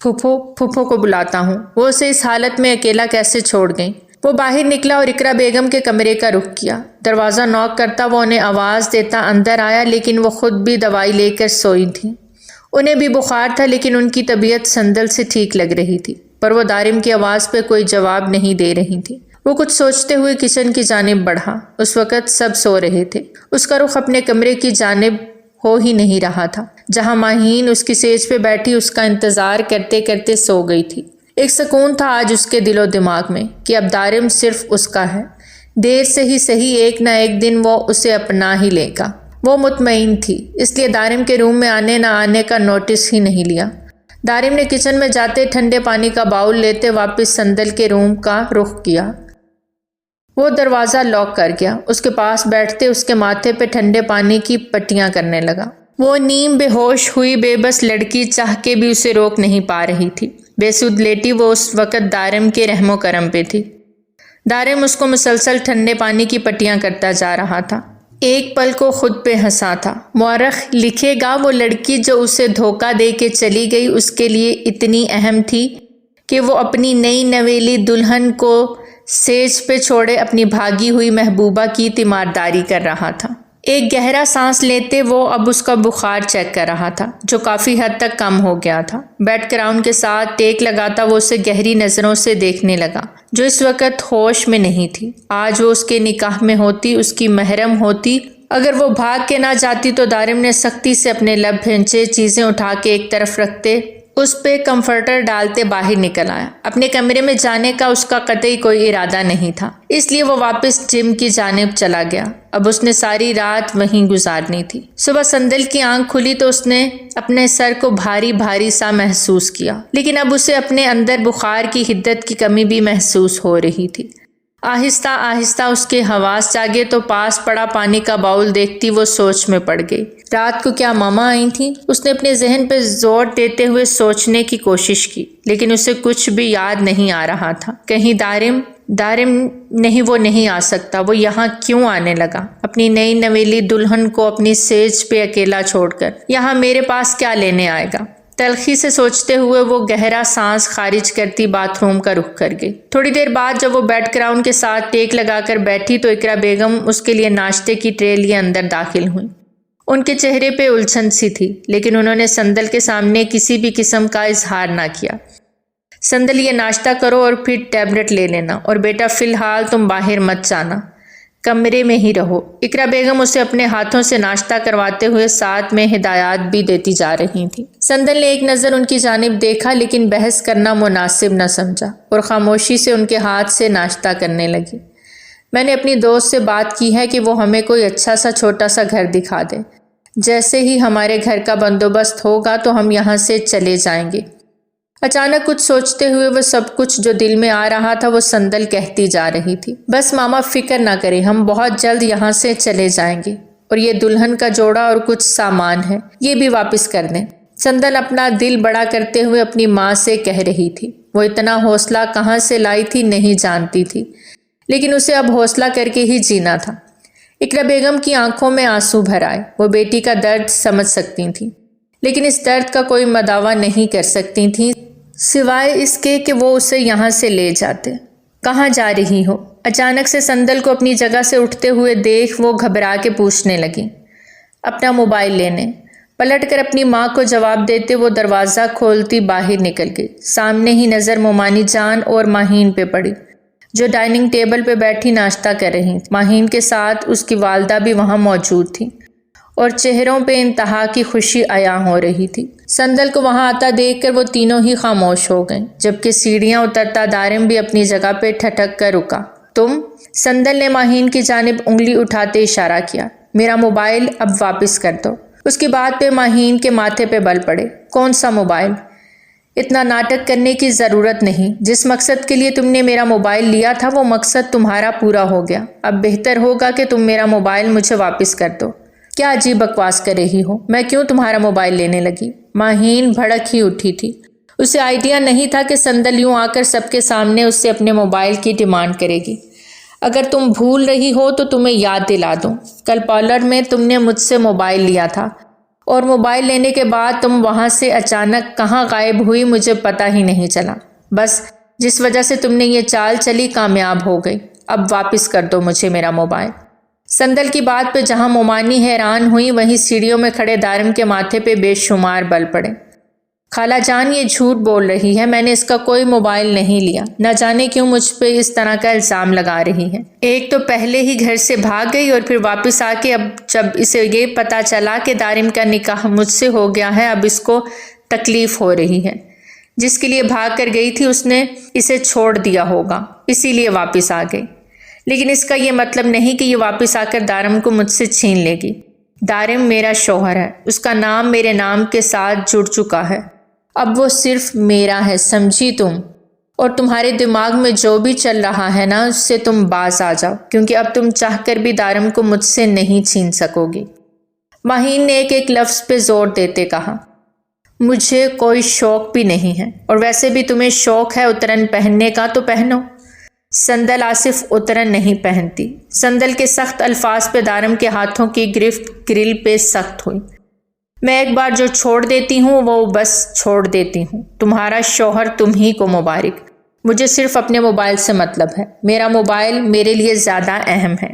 پھوپھو کو بلاتا ہوں۔ وہ اسے اس حالت میں اکیلا کیسے چھوڑ گئیں؟ وہ باہر نکلا اور اقرا بیگم کے کمرے کا رخ کیا۔ دروازہ نوک کرتا وہ انہیں آواز دیتا اندر آیا، لیکن وہ خود بھی دوائی لے کر سوئی تھیں۔ انہیں بھی بخار تھا، لیکن ان کی طبیعت سندل سے ٹھیک لگ رہی تھی، پر وہ دارم کی آواز پہ کوئی جواب نہیں دے رہی تھی۔ وہ کچھ سوچتے ہوئے کچن کی جانب بڑھا۔ اس وقت سب سو رہے تھے۔ اس کا رخ اپنے کمرے کی جانب ہو ہی نہیں رہا تھا، جہاں ماہین اس کی سیج پہ بیٹھی اس کا انتظار کرتے کرتے سو گئی تھی۔ ایک سکون تھا آج اس کے دل و دماغ میں کہ اب دارم صرف اس کا ہے، دیر سے ہی صحیح ایک نہ ایک دن وہ اسے اپنا ہی لے گا۔ وہ مطمئن تھی، اس لیے دارم کے روم میں آنے نہ آنے کا نوٹس ہی نہیں لیا۔ دارم نے کچن میں جاتے ٹھنڈے پانی کا باؤل لیتے واپس سندل کے روم کا رخ کیا۔ وہ دروازہ لاک کر گیا۔ اس کے پاس بیٹھتے اس کے ماتھے پہ ٹھنڈے پانی کی پٹیاں کرنے لگا۔ وہ نیم بے ہوش ہوئی بے بس لڑکی چاہ کے بھی اسے روک نہیں پا رہی تھی۔ بے سود لیٹی وہ اس وقت دارم کے رحم و کرم پہ تھی۔ دارم اس کو مسلسل ٹھنڈے پانی کی پٹیاں کرتا جا رہا تھا۔ ایک پل کو خود پہ ہنسا تھا۔ مورخ لکھے گا وہ لڑکی جو اسے دھوکہ دے کے چلی گئی اس کے لیے اتنی اہم تھی کہ وہ اپنی نئی نویلی دلہن کو سیج پہ چھوڑے اپنی بھاگی ہوئی محبوبہ کی تیمارداری کر رہا تھا۔ ایک گہرا سانس لیتے وہ اب اس کا بخار چیک کر رہا تھا جو کافی حد تک کم ہو گیا تھا۔ بیڈ کراؤن کے ساتھ ٹیک لگاتا وہ اسے گہری نظروں سے دیکھنے لگا جو اس وقت ہوش میں نہیں تھی۔ آج وہ اس کے نکاح میں ہوتی، اس کی محرم ہوتی۔ اگر وہ بھاگ کے نہ جاتی تو دارم نے سختی سے اپنے لب بھینچے، چیزیں اٹھا کے ایک طرف رکھتے، اس پہ کمفرٹر ڈالتے باہر نکل آیا۔ اپنے کمرے میں جانے کا اس کا قطعی کوئی ارادہ نہیں تھا، اس لیے وہ واپس جم کی جانب چلا گیا۔ اب اس نے ساری رات وہیں گزارنی تھی۔ صبح سندل کی آنکھ کھلی تو اس نے اپنے سر کو بھاری بھاری سا محسوس کیا، لیکن اب اسے اپنے اندر بخار کی حدت کی کمی بھی محسوس ہو رہی تھی۔ آہستہ آہستہ اس کے حواس جاگے تو پاس پڑا پانی کا باؤل دیکھتی وہ سوچ میں پڑ گئی۔ رات کو کیا ماما آئی تھیں؟ اس نے اپنے ذہن پہ زور دیتے ہوئے سوچنے کی کوشش کی، لیکن اسے کچھ بھی یاد نہیں آ رہا تھا۔ کہیں دارم نہیں، وہ نہیں آ سکتا۔ وہ یہاں کیوں آنے لگا؟ اپنی نئی نویلی دلہن کو اپنی سیج پہ اکیلا چھوڑ کر یہاں میرے پاس کیا لینے آئے گا؟ تلخی سے سوچتے ہوئے وہ گہرا سانس خارج کرتی باتھ روم کا رخ کر گئی۔ تھوڑی دیر بعد جب وہ بیڈ کراؤن کے ساتھ ٹیک لگا کر بیٹھی تو اقرا بیگم اس کے لیے ناشتے کی ٹرے لیے اندر داخل ہوئی۔ ان کے چہرے پہ الجھن سی تھی، لیکن انہوں نے سندل کے سامنے کسی بھی قسم کا اظہار نہ کیا۔ سندل، یہ ناشتہ کرو اور پھر ٹیبلٹ لے لینا، اور بیٹا فی الحال تم باہر مت جانا، کمرے میں ہی رہو۔ اقرا بیگم اسے اپنے ہاتھوں سے ناشتہ کرواتے ہوئے ساتھ میں ہدایات بھی دیتی جا رہی تھیں۔ سندل نے ایک نظر ان کی جانب دیکھا، لیکن بحث کرنا مناسب نہ سمجھا اور خاموشی سے ان کے ہاتھ سے ناشتہ کرنے لگی۔ میں نے اپنی دوست سے بات کی ہے کہ وہ ہمیں کوئی اچھا سا چھوٹا سا گھر دکھا دے۔ جیسے ہی ہمارے گھر کا بندوبست ہوگا تو ہم یہاں سے چلے جائیں گے۔ اچانک کچھ سوچتے ہوئے وہ سب کچھ جو دل میں آ رہا تھا وہ سندل کہتی جا رہی تھی۔ بس ماما فکر نہ کریں، ہم بہت جلد یہاں سے چلے جائیں گے، اور یہ دلہن کا جوڑا اور کچھ سامان ہے یہ بھی واپس کر دیں۔ سندل اپنا دل بڑا کرتے ہوئے اپنی ماں سے کہہ رہی تھی۔ وہ اتنا حوصلہ کہاں سے لائی تھی نہیں جانتی تھی، لیکن اسے اب حوصلہ کر کے ہی جینا تھا۔ اقرا بیگم کی آنکھوں میں آنسو بھر آئے۔ وہ بیٹی کا درد سمجھ سکتی تھیں، لیکن اس درد کا کوئی مداوع نہیں کر سکتی تھیں سوائے اس کے کہ وہ اسے یہاں سے لے جاتے۔ کہاں جا رہی ہو؟ اچانک سے سندل کو اپنی جگہ سے اٹھتے ہوئے دیکھ وہ گھبرا کے پوچھنے لگی۔ اپنا موبائل لینے۔ پلٹ کر اپنی ماں کو جواب دیتے وہ دروازہ کھولتی باہر نکل گئی۔ سامنے ہی نظر مومانی جان اور ماہین پہ پڑی جو ڈائننگ ٹیبل پہ بیٹھی ناشتہ کر رہی تھی۔ ماہین کے ساتھ اس کی والدہ بھی وہاں موجود تھی اور چہروں پہ انتہا کی خوشی عیاں ہو رہی تھی۔ سندل کو وہاں آتا دیکھ کر وہ تینوں ہی خاموش ہو گئیں، جبکہ سیڑھیاں اترتا دارم بھی اپنی جگہ پہ ٹھٹک کر رکا۔ تم؟ سندل نے ماہین کی جانب انگلی اٹھاتے اشارہ کیا۔ میرا موبائل اب واپس کر دو۔ اس کی بات پہ ماہین کے ماتھے پہ بل پڑے۔ کون سا موبائل؟ اتنا ناٹک کرنے کی ضرورت نہیں۔ جس مقصد کے لیے تم نے میرا موبائل لیا تھا وہ مقصد تمہارا پورا ہو گیا۔ اب بہتر ہوگا کہ تم میرا موبائل مجھے واپس کر دو۔ کیا عجیب بکواس کر رہی ہو؟ میں کیوں تمہارا موبائل لینے لگی؟ ماہین بھڑک ہی اٹھی تھی۔ اسے آئیڈیا نہیں تھا کہ سندل یوں آ کر سب کے سامنے اس سے اپنے موبائل کی ڈیمانڈ کرے گی۔ اگر تم بھول رہی ہو تو تمہیں یاد دلا دوں، کل پارلر میں تم نے مجھ سے موبائل لیا تھا، اور موبائل لینے کے بعد تم وہاں سے اچانک کہاں غائب ہوئی مجھے پتہ ہی نہیں چلا۔ بس جس وجہ سے تم نے یہ چال چلی کامیاب ہو گئی۔ اب واپس کر دو مجھے میرا موبائل۔ سندل کی بات پہ جہاں مومانی حیران ہوئی وہیں سیڑھیوں میں کھڑے دارم کے ماتھے پہ بے شمار بل پڑے۔ خالہ جان یہ جھوٹ بول رہی ہے، میں نے اس کا کوئی موبائل نہیں لیا، نہ جانے کیوں مجھ پہ اس طرح کا الزام لگا رہی ہے۔ ایک تو پہلے ہی گھر سے بھاگ گئی اور پھر واپس آ کے اب جب اسے یہ پتہ چلا کہ دارم کا نکاح مجھ سے ہو گیا ہے اب اس کو تکلیف ہو رہی ہے۔ جس کے لیے بھاگ کر گئی تھی اس نے اسے چھوڑ دیا ہوگا، اسی لیے واپس آ گئی۔ لیکن اس کا یہ مطلب نہیں کہ یہ واپس آ کر دارم کو مجھ سے چھین لے گی۔ دارم میرا شوہر ہے، اس کا نام میرے نام کے ساتھ جڑ چکا ہے، اب وہ صرف میرا ہے، سمجھی تم؟ اور تمہارے دماغ میں جو بھی چل رہا ہے نا اس سے تم باز آ جاؤ، کیونکہ اب تم چاہ کر بھی دارم کو مجھ سے نہیں چھین سکو گی۔ ماہین نے ایک ایک لفظ پہ زور دیتے کہا۔ مجھے کوئی شوق بھی نہیں ہے، اور ویسے بھی تمہیں شوق ہے اترن پہننے کا تو پہنو۔ سندل آصف اترن نہیں پہنتی۔ سندل کے سخت الفاظ پہ دارم کے ہاتھوں کی گرفت گرل پہ سخت ہوئی۔ میں ایک بار جو چھوڑ دیتی ہوں وہ بس چھوڑ دیتی ہوں۔ تمہارا شوہر تم ہی کو مبارک۔ مجھے صرف اپنے موبائل سے مطلب ہے، میرا موبائل میرے لیے زیادہ اہم ہے۔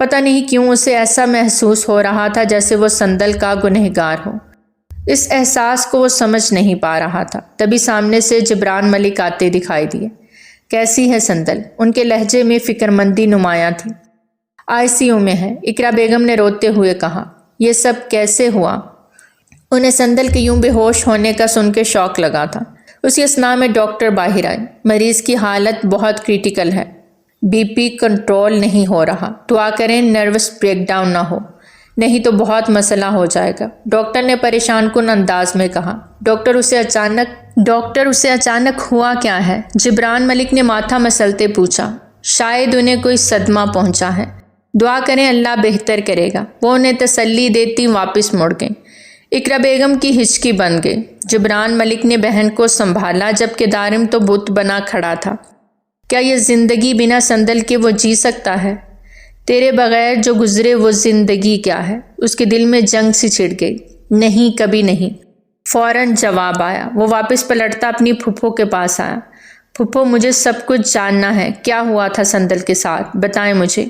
پتہ نہیں کیوں اسے ایسا محسوس ہو رہا تھا جیسے وہ سندل کا گنہگار ہو۔ اس احساس کو وہ سمجھ نہیں پا رہا تھا۔ تبھی سامنے سے جبران ملک آتے دکھائی دیے۔ کیسی ہے سندل؟ ان کے لہجے میں فکرمندی نمایاں تھی۔ ICU میں ہے، اقرا بیگم نے روتے ہوئے کہا۔ یہ سب کیسے ہوا؟ انہیں سندل کے یوں بے ہوش ہونے کا سن کے شوق لگا تھا۔ اسی اثناء میں ڈاکٹر باہر آئے۔ مریض کی حالت بہت کریٹیکل ہے، BP کنٹرول نہیں ہو رہا، دعا کریں نروس بریک ڈاؤن نہ ہو، نہیں تو بہت مسئلہ ہو جائے گا، ڈاکٹر نے پریشان کن انداز میں کہا۔ ڈاکٹر اسے اچانک ہوا کیا ہے؟ جبران ملک نے ماتھا مسلتے پوچھا۔ شاید انہیں کوئی صدمہ پہنچا ہے، دعا کریں اللہ بہتر کرے گا، وہ انہیں تسلی دیتی واپس مڑ گئیں۔ اقرا بیگم کی ہچکی بن گئی۔ جبران ملک نے بہن کو سنبھالا جبکہ دارم تو بت بنا کھڑا تھا۔ کیا یہ زندگی بنا سندل کے وہ جی سکتا ہے؟ تیرے بغیر جو گزرے وہ زندگی کیا ہے؟ اس کے دل میں جنگ سی چھڑ گئی۔ نہیں، کبھی نہیں، فوراً جواب آیا۔ وہ واپس پلٹتا اپنی پھپھو کے پاس آیا۔ پھپھو، مجھے سب کچھ جاننا ہے، کیا ہوا تھا سندل کے ساتھ، بتائیں مجھے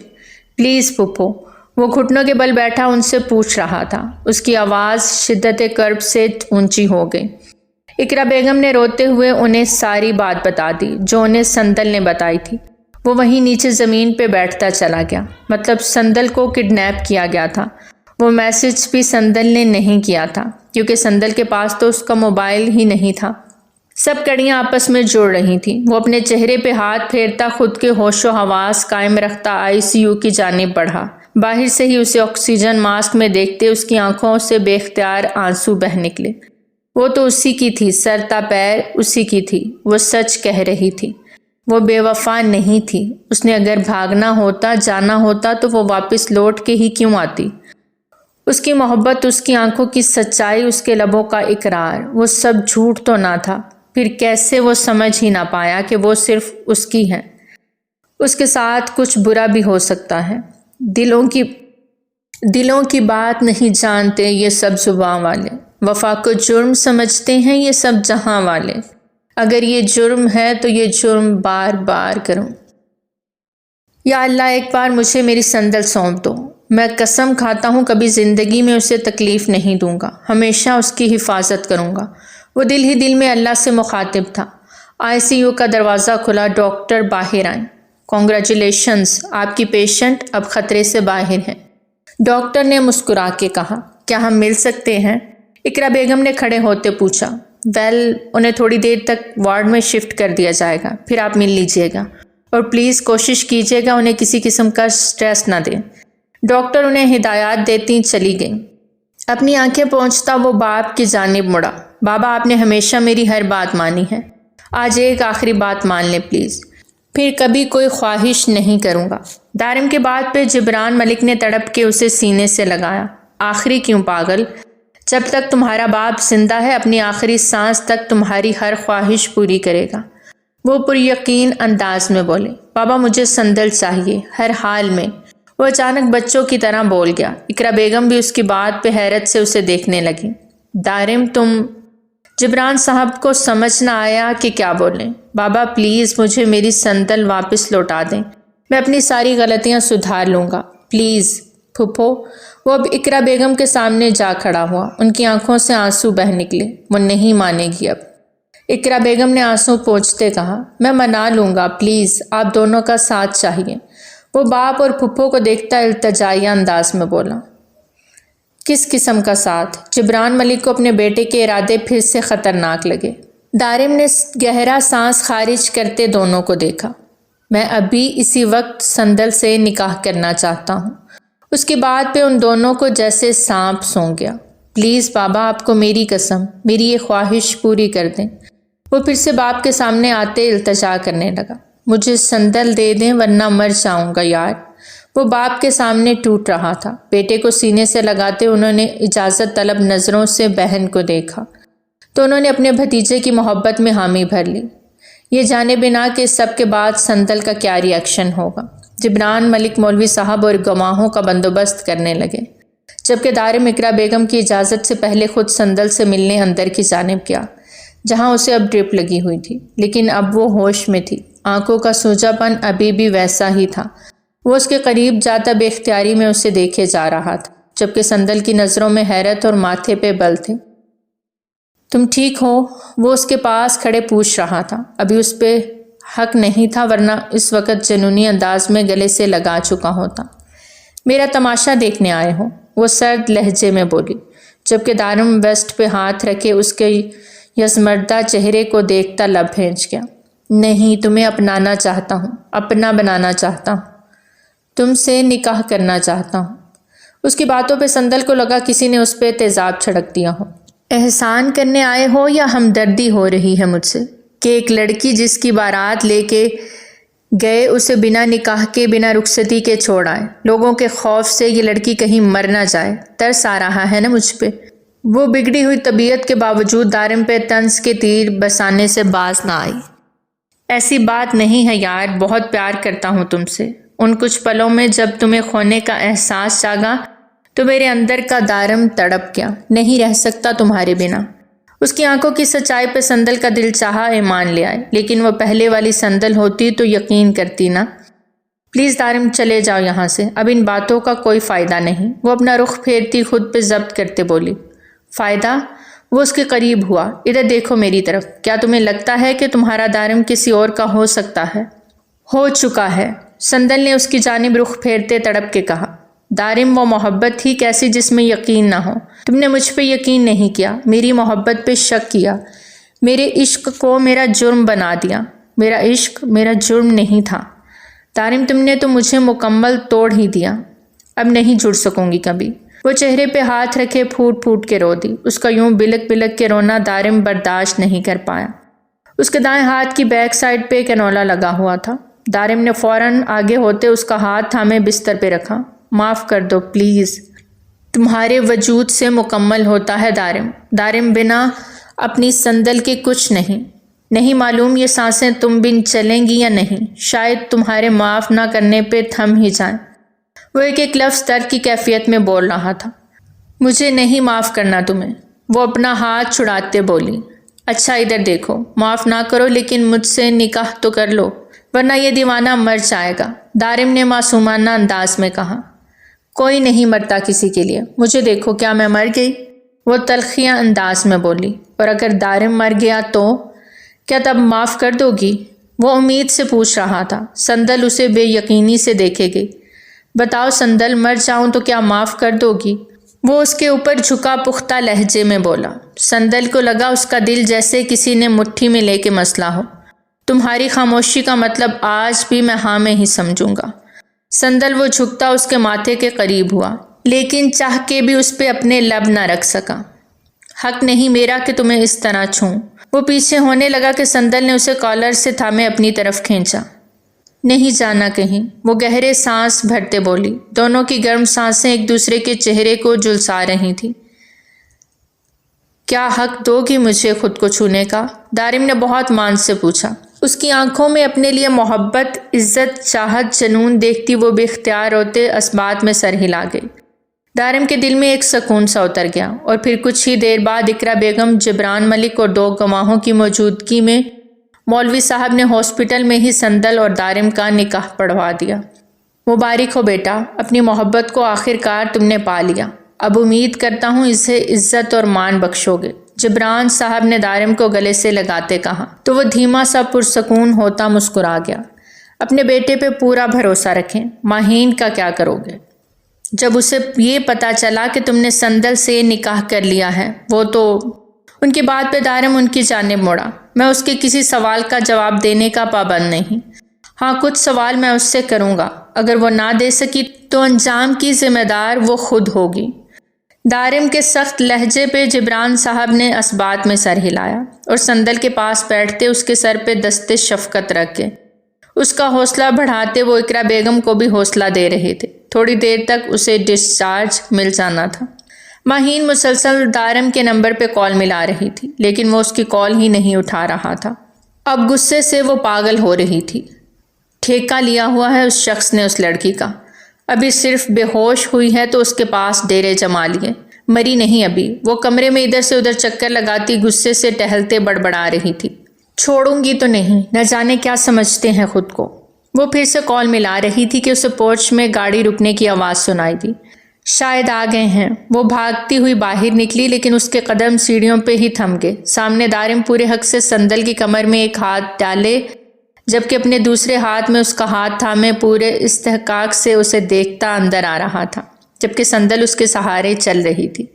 پلیز پھپھو۔ وہ گھٹنوں کے بل بیٹھا ان سے پوچھ رہا تھا۔ اس کی آواز شدت کرب سے اونچی ہو گئی۔ اقرا بیگم نے روتے ہوئے انہیں ساری بات بتا دی جو انہیں سندل نے بتائی تھی۔ وہ وہیں نیچے زمین پہ بیٹھتا چلا گیا۔ مطلب سندل کو کڈنیپ کیا گیا تھا۔ وہ میسج بھی سندل نے نہیں کیا تھا کیونکہ سندل کے پاس تو اس کا موبائل ہی نہیں تھا۔ سب کڑیاں آپس میں جڑ رہی تھیں۔ وہ اپنے چہرے پہ ہاتھ پھیرتا خود کے ہوش و حواس قائم رکھتا ICU کی جانب بڑھا۔ باہر سے ہی اسے آکسیجن ماسک میں دیکھتے اس کی آنکھوں سے بے اختیار آنسو بہہ نکلے۔ وہ تو اسی کی تھی، سر تا پیر اسی کی تھی۔ وہ سچ کہہ رہی تھی، وہ بے وفا نہیں تھی۔ اس نے اگر بھاگنا ہوتا، جانا ہوتا تو وہ واپس لوٹ کے ہی کیوں آتی؟ اس کی محبت، اس کی آنکھوں کی سچائی، اس کے لبوں کا اقرار، وہ سب جھوٹ تو نہ تھا؟ پھر کیسے وہ سمجھ ہی نہ پایا کہ وہ صرف اس کی ہے؟ اس کے ساتھ کچھ برا بھی ہو سکتا ہے۔ دلوں کی بات نہیں جانتے یہ سب زباں والے، وفا کو جرم سمجھتے ہیں یہ سب جہاں والے، اگر یہ جرم ہے تو یہ جرم بار بار کروں۔ یا اللہ، ایک بار مجھے میری سندل سونپ دو، میں قسم کھاتا ہوں کبھی زندگی میں اسے تکلیف نہیں دوں گا، ہمیشہ اس کی حفاظت کروں گا۔ وہ دل ہی دل میں اللہ سے مخاطب تھا۔ ICU کا دروازہ کھلا، ڈاکٹر باہر آئیں۔ کانگریچولیشنز، آپ کی پیشنٹ اب خطرے سے باہر ہیں، ڈاکٹر نے مسکرا کے کہا۔ کیا ہم مل سکتے ہیں؟ اقرا بیگم نے کھڑے ہوتے پوچھا۔ انہیں تھوڑی دیر تک وارڈ میں شفٹ کر دیا جائے گا، پھر آپ مل لیجئے گا، اور پلیز کوشش کیجئے گا انہیں کسی قسم کا سٹریس نہ دیں۔ ڈاکٹر انہیں ہدایات دیتی چلی گئیں۔ اپنی آنکھیں پوچھتا وہ باپ کی جانب مڑا۔ بابا، آپ نے ہمیشہ میری ہر بات مانی ہے، آج ایک آخری بات مان لیں پلیز، پھر کبھی کوئی خواہش نہیں کروں گا۔ دارم کے بات پہ جبران ملک نے تڑپ کے اسے سینے سے لگایا۔ آخری کیوں پاگل؟ جب تک تمہارا باپ زندہ ہے اپنی آخری سانس تک تمہاری ہر خواہش پوری کرے گا، وہ پر یقین انداز میں بولے۔ بابا، مجھے سندل چاہیے، ہر حال میں۔ وہ اچانک بچوں کی طرح بول گیا۔ اقرا بیگم بھی اس کی بات پہ حیرت سے اسے دیکھنے لگی۔ دارم، تم؟ جبران صاحب کو سمجھ نہ آیا کہ کیا بولیں۔ بابا پلیز مجھے میری سندل واپس لوٹا دیں، میں اپنی ساری غلطیاں سدھار لوں گا، پلیز۔ پھپھو، وہ اب اقرا بیگم کے سامنے جا کھڑا ہوا۔ ان کی آنکھوں سے آنسو بہہ نکلے۔ وہ نہیں مانے گی اب۔ اقرا بیگم نے آنسو پوچھتے کہا، میں منا لوں گا، پلیز آپ دونوں کا ساتھ چاہیے۔ وہ باپ اور پھپھو کو دیکھتا التجائیہ انداز میں بولا۔ کس قسم کا ساتھ؟ جبران ملک کو اپنے بیٹے کے ارادے پھر سے خطرناک لگے۔ دارم نے گہرا سانس خارج کرتے دونوں کو دیکھا۔ میں ابھی اسی وقت سندل سے نکاح کرنا چاہتا ہوں۔ اس کی بات پہ ان دونوں کو جیسے سانپ سونگ گیا۔ پلیز بابا، آپ کو میری قسم، میری یہ خواہش پوری کر دیں۔ وہ پھر سے باپ کے سامنے آتے التجا کرنے لگا۔ مجھے سندل دے دیں ورنہ مر جاؤں گا یار۔ وہ باپ کے سامنے ٹوٹ رہا تھا۔ بیٹے کو سینے سے لگاتے انہوں نے اجازت طلب نظروں سے بہن کو دیکھا تو انہوں نے اپنے بھتیجے کی محبت میں حامی بھر لی، یہ جانے بنا کہ اس سب کے بعد سندل کا کیا ری ایکشن ہوگا۔ جبران ملک مولوی صاحب اور گواہوں کا بندوبست کرنے لگے، جبکہ دارم اقرا بیگم کی اجازت سے پہلے خود سندل سے ملنے اندر کی جانب گیا، جہاں اسے اب ڈرپ لگی ہوئی تھی، لیکن اب وہ ہوش میں تھی۔ آنکھوں کا سوجا پن ابھی بھی ویسا ہی تھا۔ وہ اس کے قریب جاتا بے اختیاری میں اسے دیکھے جا رہا تھا، جبکہ سندل کی نظروں میں حیرت اور ماتھے پہ بل تھے۔ تم ٹھیک ہو؟ وہ اس کے پاس کھڑے پوچھ رہا تھا۔ ابھی اس پہ حق نہیں تھا، ورنہ اس وقت جنونی انداز میں گلے سے لگا چکا ہوتا۔ میرا تماشا دیکھنے آئے ہو؟ وہ سرد لہجے میں بولی، جبکہ دارم ویسٹ پہ ہاتھ رکھے اس کے یزمردہ چہرے کو دیکھتا لب بھینچ گیا۔ نہیں، تمہیں اپنانا چاہتا ہوں، اپنا بنانا چاہتا ہوں، تم سے نکاح کرنا چاہتا ہوں۔ اس کی باتوں پہ سندل کو لگا کسی نے اس پہ تیزاب چھڑک دیا ہو۔ احسان کرنے آئے ہو یا ہمدردی ہو رہی ہے مجھ سے کہ ایک لڑکی جس کی بارات لے کے گئے اسے بنا نکاح کے، بنا رخصتی کے چھوڑ آئے؟ لوگوں کے خوف سے یہ لڑکی کہیں مر نہ جائے، ترس آ رہا ہے نا مجھ پہ۔ وہ بگڑی ہوئی طبیعت کے باوجود دارم پہ طنز کے تیر برسانے سے باز نہ آئی۔ ایسی بات نہیں ہے یار، بہت پیار کرتا ہوں تم سے۔ ان کچھ پلوں میں جب تمہیں کھونے کا احساس جاگا تو میرے اندر کا دارم تڑپ گیا، نہیں رہ سکتا تمہارے بنا۔ اس کی آنکھوں کی سچائی پہ سندل کا دل چاہا ایمان لے آئے، لیکن وہ پہلے والی سندل ہوتی تو یقین کرتی نا۔ پلیز دارم، چلے جاؤ یہاں سے، اب ان باتوں کا کوئی فائدہ نہیں۔ وہ اپنا رخ پھیرتی خود پہ ضبط کرتے بولی۔ فائدہ؟ وہ اس کے قریب ہوا۔ ادھر دیکھو میری طرف، کیا تمہیں لگتا ہے کہ تمہارا دارم کسی اور کا ہو سکتا ہے؟ ہو چکا ہے، سندل نے اس کی جانب رخ پھیرتے تڑپ کے کہا۔ دارم، وہ محبت تھی کیسی جس میں یقین نہ ہو؟ تم نے مجھ پہ یقین نہیں کیا، میری محبت پہ شک کیا، میرے عشق کو میرا جرم بنا دیا۔ میرا عشق میرا جرم نہیں تھا دارم، تم نے تو مجھے مکمل توڑ ہی دیا۔ اب نہیں جڑ سکوں گی کبھی۔ وہ چہرے پہ ہاتھ رکھے پھوٹ پھوٹ کے رو دی۔ اس کا یوں بلک بلک کے رونا دارم برداشت نہیں کر پایا۔ اس کے دائیں ہاتھ کی بیک سائڈ پہ کینولا لگا ہوا تھا۔ دارم نے فوراً آگے ہوتے اس کا ہاتھ تھامے بستر پہ رکھا۔ معاف کر دو پلیز، تمہارے وجود سے مکمل ہوتا ہے دارم۔ دارم، بنا اپنی سندل کے کچھ نہیں معلوم یہ سانسیں تم بن چلیں گی یا نہیں، شاید تمہارے معاف نہ کرنے پہ تھم ہی جائیں۔ وہ ایک ایک لفظ درد کی کیفیت میں بول رہا تھا۔ مجھے نہیں معاف کرنا تمہیں، وہ اپنا ہاتھ چھڑاتے بولی۔ اچھا ادھر دیکھو، معاف نہ کرو لیکن مجھ سے نکاح تو کر لو، ورنہ یہ دیوانہ مر جائے گا، دارم نے معصومانہ انداز میں کہا۔ کوئی نہیں مرتا کسی کے لیے، مجھے دیکھو، کیا میں مر گئی؟ وہ تلخیاں انداز میں بولی۔ اور اگر دارم مر گیا تو کیا تب معاف کر دو گی؟ وہ امید سے پوچھ رہا تھا۔ سندل اسے بے یقینی سے دیکھے گئی۔ بتاؤ سندل، مر جاؤں تو کیا معاف کر دو گی؟ وہ اس کے اوپر جھکا پختہ لہجے میں بولا۔ سندل کو لگا اس کا دل جیسے کسی نے مٹھی میں لے کے مسلا ہو۔ تمہاری خاموشی کا مطلب آج بھی میں ہاں میں ہی سمجھوں گا۔ سندل، وہ جھکتا اس کے ماتھے کے قریب ہوا، لیکن چاہ کے بھی اس پہ اپنے لب نہ رکھ سکا۔ حق نہیں میرا کہ تمہیں اس طرح چھوں۔ وہ پیچھے ہونے لگا کہ سندل نے اسے کالر سے تھامے اپنی طرف کھینچا۔ نہیں جانا کہیں، وہ گہرے سانس بھرتے بولی۔ دونوں کی گرم سانسیں ایک دوسرے کے چہرے کو جھلسا رہی تھیں۔ کیا حق دو گی مجھے خود کو چھونے کا؟ دارم نے بہت مان سے پوچھا۔ اس کی آنکھوں میں اپنے لیے محبت، عزت، چاہت، جنون دیکھتی وہ بے اختیار روتے اسبات میں سر ہلا گئی۔ دارم کے دل میں ایک سکون سا اتر گیا، اور پھر کچھ ہی دیر بعد اقرا بیگم، جبران ملک اور 2 گواہوں کی موجودگی میں مولوی صاحب نے ہاسپٹل میں ہی سندل اور دارم کا نکاح پڑھوا دیا۔ مبارک ہو بیٹا، اپنی محبت کو آخر کار تم نے پا لیا۔ اب امید کرتا ہوں اسے عزت اور مان بخشو گے، جبران صاحب نے دارم کو گلے سے لگاتے کہا، تو وہ دھیما سا پرسکون ہوتا مسکرا گیا۔ اپنے بیٹے پہ پورا بھروسہ رکھیں۔ ماہین کا کیا کرو گے؟ جب اسے یہ پتا چلا کہ تم نے سندل سے نکاح کر لیا ہے، وہ تو… ان کی بات پہ دارم ان کی جانب مڑا۔ میں اس کے کسی سوال کا جواب دینے کا پابند نہیں۔ ہاں، کچھ سوال میں اس سے کروں گا، اگر وہ نہ دے سکی تو انجام کی ذمہ دار وہ خود ہوگی۔ دارم کے سخت لہجے پہ جبران صاحب نے اسبات میں سر ہلایا، اور سندل کے پاس بیٹھتے اس کے سر پہ دستے شفقت رکھ کے اس کا حوصلہ بڑھاتے وہ اقرا بیگم کو بھی حوصلہ دے رہے تھے۔ تھوڑی دیر تک اسے ڈسچارج مل جانا تھا۔ ماہین مسلسل دارم کے نمبر پہ کال ملا رہی تھی، لیکن وہ اس کی کال ہی نہیں اٹھا رہا تھا۔ اب غصے سے وہ پاگل ہو رہی تھی۔ ٹھیکہ لیا ہوا ہے اس شخص نے اس لڑکی کا، ابھی صرف بے ہوش ہوئی ہے تو اس کے پاس ڈیرے جما لیے، مری نہیں ابھی۔ وہ کمرے میں ادھر سے ادھر چکر لگاتی غصے سے ٹہلتے بڑبڑا رہی تھی۔ چھوڑوں گی تو نہیں، نہ جانے کیا سمجھتے ہیں خود کو۔ وہ پھر سے کال ملا رہی تھی کہ اسے پورچ میں گاڑی رکنے کی آواز سنائی دی۔ شاید آ گئے ہیں۔ وہ بھاگتی ہوئی باہر نکلی، لیکن اس کے قدم سیڑھیوں پہ ہی تھم گئے۔ سامنے دارم پورے حق سے سندل کی کمر میں ایک ہاتھ ڈالے، جبکہ اپنے دوسرے ہاتھ میں اس کا ہاتھ تھامے پورے استحقاق سے اسے دیکھتا اندر آ رہا تھا، جبکہ سندل اس کے سہارے چل رہی تھی۔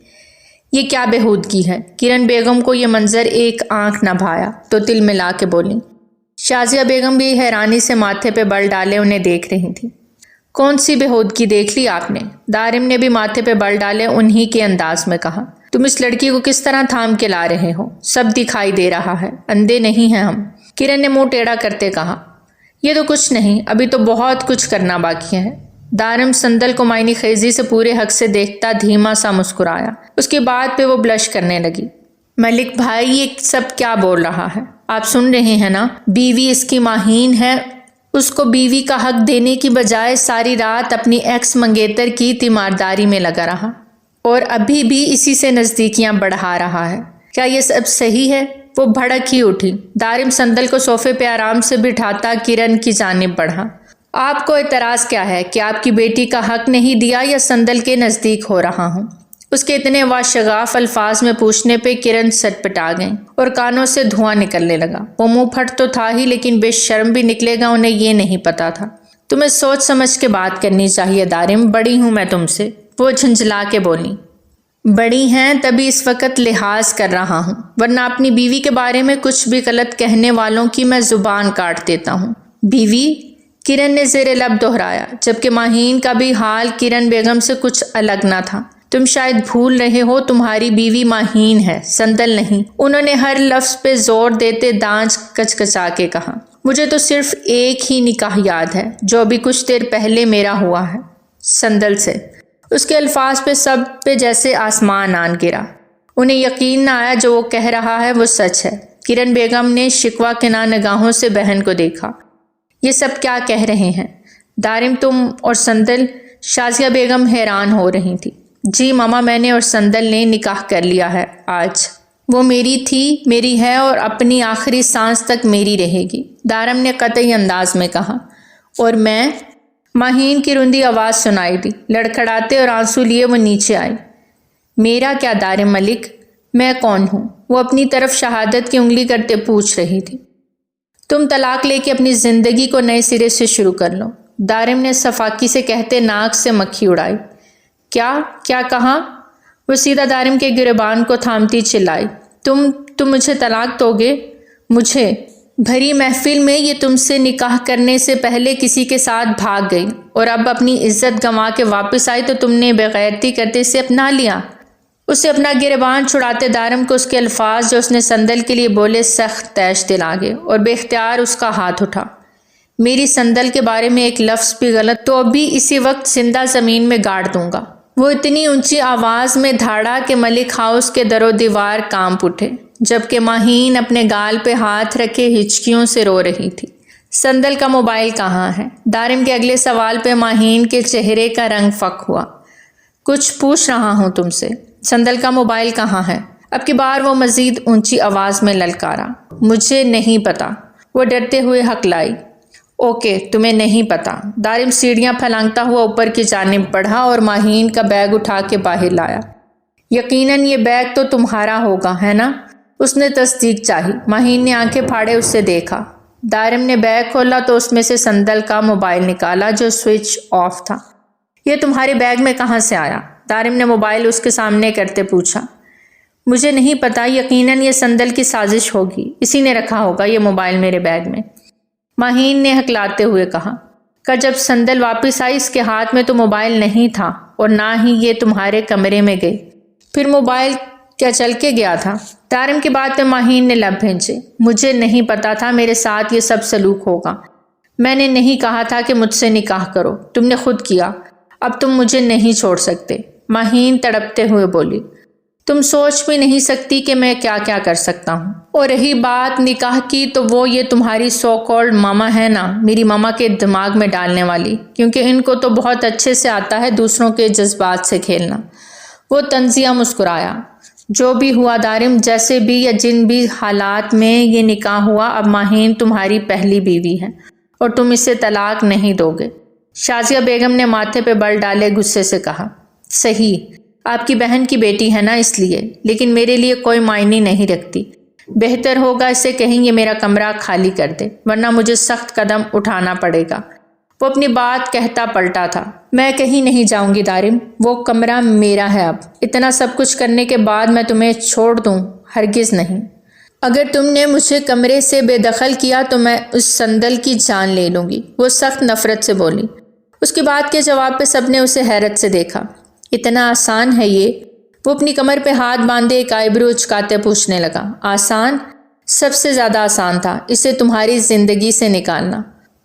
یہ کیا بےہودگی ہے؟ کرن بیگم کو یہ منظر ایک آنکھ نہ بھایا تو تل ملا کے بولی۔ شازیہ بیگم بھی حیرانی سے ماتھے پہ بل ڈالے انہیں دیکھ رہی تھی۔ کون سی بےہودگی دیکھ لی آپ نے؟ دارم نے بھی ماتھے پہ بل ڈالے انہی کے انداز میں کہا۔ تم اس لڑکی کو کس طرح تھام کے لا رہے ہو؟ سب دکھائی دے رہا ہے، اندھے نہیں ہیں ہم۔ کرن نے منہ ٹیڑھا کرتے کہا۔ یہ تو کچھ نہیں، ابھی تو بہت کچھ کرنا باقی ہے۔ دارم سندل کو معنی خیزی سے پورے حق سے دیکھتا دھیما سا مسکرایا۔ اس کی بات پہ وہ بلش کرنے لگی۔ ملک بھائی، یہ سب کیا بول رہا ہے؟ آپ سن رہے ہیں نا؟ بیوی اس کی ماہین ہے، اس کو بیوی کا حق دینے کی بجائے ساری رات اپنی ایکس منگیتر کی تیمارداری میں لگا رہا، اور ابھی بھی اسی سے نزدیکیاں بڑھا رہا ہے۔ کیا یہ سب صحیح ہے؟ وہ بھڑک ہی اٹھی۔ دارم سندل کو صوفے پہ آرام سے بٹھاتا کرن کی جانب بڑھا۔ آپ کو اعتراض کیا ہے کہ آپ کی بیٹی کا حق نہیں دیا یا سندل کے نزدیک ہو رہا ہوں؟ اس کے اتنے واشگاف الفاظ میں پوچھنے پہ کرن سٹ پٹا گئیں اور کانوں سے دھواں نکلنے لگا۔ وہ منہ پھٹ تو تھا ہی، لیکن بے شرم بھی نکلے گا انہیں یہ نہیں پتا تھا۔ تمہیں سوچ سمجھ کے بات کرنی چاہیے دارم، بڑی ہوں میں تم سے، وہ جھنجھلا کے بولی۔ بڑی ہیں تبھی اس وقت لحاظ کر رہا ہوں، ورنہ اپنی بیوی کے بارے میں کچھ بھی غلط کہنے والوں کی میں زبان کاٹ دیتا ہوں۔ بیوی؟ کرن نے زیر لب دہرایا، جبکہ ماہین کا بھی حال کرن بیگم سے کچھ الگ نہ تھا۔ تم شاید بھول رہے ہو، تمہاری بیوی ماہین ہے، سندل نہیں۔ انہوں نے ہر لفظ پہ زور دیتے دانت کچکچا کے کہا۔ مجھے تو صرف ایک ہی نکاح یاد ہے، جو ابھی کچھ دیر پہلے میرا ہوا ہے، سندل سے۔ اس کے الفاظ پہ سب پہ جیسے آسمان آن گرا۔ انہیں یقین نہ آیا جو وہ کہہ رہا ہے وہ سچ ہے۔ کرن بیگم نے شکوہ کناں نگاہوں سے بہن کو دیکھا۔ یہ سب کیا کہہ رہے ہیں دارم، تم اور سندل؟ شازیہ بیگم حیران ہو رہی تھی۔ جی ماما، میں نے اور سندل نے نکاح کر لیا ہے آج۔ وہ میری تھی، میری ہے، اور اپنی آخری سانس تک میری رہے گی، دارم نے قطعی انداز میں کہا۔ اور میں؟ ماہین کی رندی آواز سنائی دی۔ لڑکھڑاتے اور آنسو لیے وہ نیچے آئی۔ میرا کیا دارم ملک؟ میں کون ہوں؟ وہ اپنی طرف شہادت کی انگلی کرتے پوچھ رہی تھی۔ تم طلاق لے کے اپنی زندگی کو نئے سرے سے شروع کر لو، دارم نے صفاقی سے کہتے ناک سے مکھی اڑائی۔ کیا کہا؟ وہ سیدھا دارم کے گریبان کو تھامتی چلائی۔ تم مجھے طلاق دو گے؟ مجھے؟ بھری محفل میں یہ تم سے نکاح کرنے سے پہلے کسی کے ساتھ بھاگ گئی، اور اب اپنی عزت گنوا کے واپس آئی تو تم نے بغیرتی کرتے اسے اپنا لیا۔ اسے اپنا گریبان چھڑاتے دارم کو اس کے الفاظ جو اس نے سندل کے لیے بولے سخت تیش دل آگے، اور بے اختیار اس کا ہاتھ اٹھا۔ میری سندل کے بارے میں ایک لفظ بھی غلط تو ابھی اسی وقت زندہ زمین میں گاڑ دوں گا۔ وہ اتنی اونچی آواز میں دھاڑا کہ ملک ہاؤس کے در و دیوار کانپ اٹھے، جبکہ ماہین اپنے گال پہ ہاتھ رکھے ہچکیوں سے رو رہی تھی۔ سندل کا موبائل کہاں ہے؟ دارم کے اگلے سوال پہ ماہین کے چہرے کا رنگ فک ہوا۔ کچھ پوچھ رہا ہوں تم سے، سندل کا موبائل کہاں ہے؟ اب کی بار وہ مزید اونچی آواز میں للکارا۔ مجھے نہیں پتا، وہ ڈرتے ہوئے ہکلائی۔ اوکے، تمہیں نہیں پتا۔ دارم سیڑھیاں پھلانگتا ہوا اوپر کی جانب بڑھا اور ماہین کا بیگ اٹھا کے باہر لایا۔ یقیناً یہ بیگ تو تمہارا ہوگا، ہے نا؟ اس نے تصدیق چاہی۔ ماہین نے آنکھیں پھاڑے اس سے دیکھا۔ دارم نے بیگ کھولا تو اس میں سے سندل کا موبائل نکالا جو سوئچ آف تھا۔ یہ تمہارے بیگ میں کہاں سے آیا؟ دارم نے موبائل اس کے سامنے کرتے پوچھا۔ مجھے نہیں پتا، یقیناً یہ سندل کی سازش ہوگی، اسی نے رکھا ہوگا یہ موبائل میرے بیگ میں، ماہین نے ہکلاتے ہوئے کہا۔ جب سندل واپس آئی اس کے ہاتھ میں تو موبائل نہیں تھا، اور نہ ہی یہ تمہارے کمرے میں گئی، پھر موبائل کیا چل کے گیا تھا؟ دارم کی بات پہ ماہین نے لب بھینچے۔ مجھے نہیں پتا تھا میرے ساتھ یہ سب سلوک ہوگا۔ میں نے نہیں کہا تھا کہ مجھ سے نکاح کرو، تم نے خود کیا، اب تم مجھے نہیں چھوڑ سکتے، ماہین تڑپتے ہوئے بولی۔ تم سوچ بھی نہیں سکتی کہ میں کیا کیا کر سکتا ہوں۔ اور رہی بات نکاح کی تو وہ یہ تمہاری سو کالڈ ماما ہے نا، میری ماما کے دماغ میں ڈالنے والی، کیونکہ ان کو تو بہت اچھے سے آتا ہے دوسروں کے جذبات سے کھیلنا۔ وہ طنزیہ مسکرایا۔ جو بھی ہوا دارم، جیسے بھی یا جن بھی حالات میں یہ نکاح ہوا، اب ماہین تمہاری پہلی بیوی ہے، اور تم اسے طلاق نہیں دو گے۔ شازیہ بیگم نے ماتھے پہ بل ڈالے غصے سے کہا، صحیح، آپ کی بہن کی بیٹی ہے نا اس لیے، لیکن میرے لیے کوئی معنی نہیں رکھتی۔ بہتر ہوگا اسے کہیں یہ میرا کمرہ خالی کر دے، ورنہ مجھے سخت قدم اٹھانا پڑے گا۔ وہ اپنی بات کہتا پلٹا تھا، میں کہیں نہیں جاؤں گی دارم، وہ کمرہ میرا ہے۔ اب اتنا سب کچھ کرنے کے بعد میں تمہیں چھوڑ دوں؟ ہرگز نہیں۔ اگر تم نے مجھے کمرے سے بے دخل کیا تو میں اس سندل کی جان لے لوں گی، وہ سخت نفرت سے بولی۔ اس کی بات کے جواب پہ سب نے اسے حیرت سے دیکھا۔ اتنا آسان ہے یہ؟ وہ اپنی کمر پہ ہاتھ باندھے ایک آئیبرو اچکاتے پوچھنے لگا۔ آسان؟ سب سے زیادہ آسان تھا اسے تمہاری زندگی سے نکالنا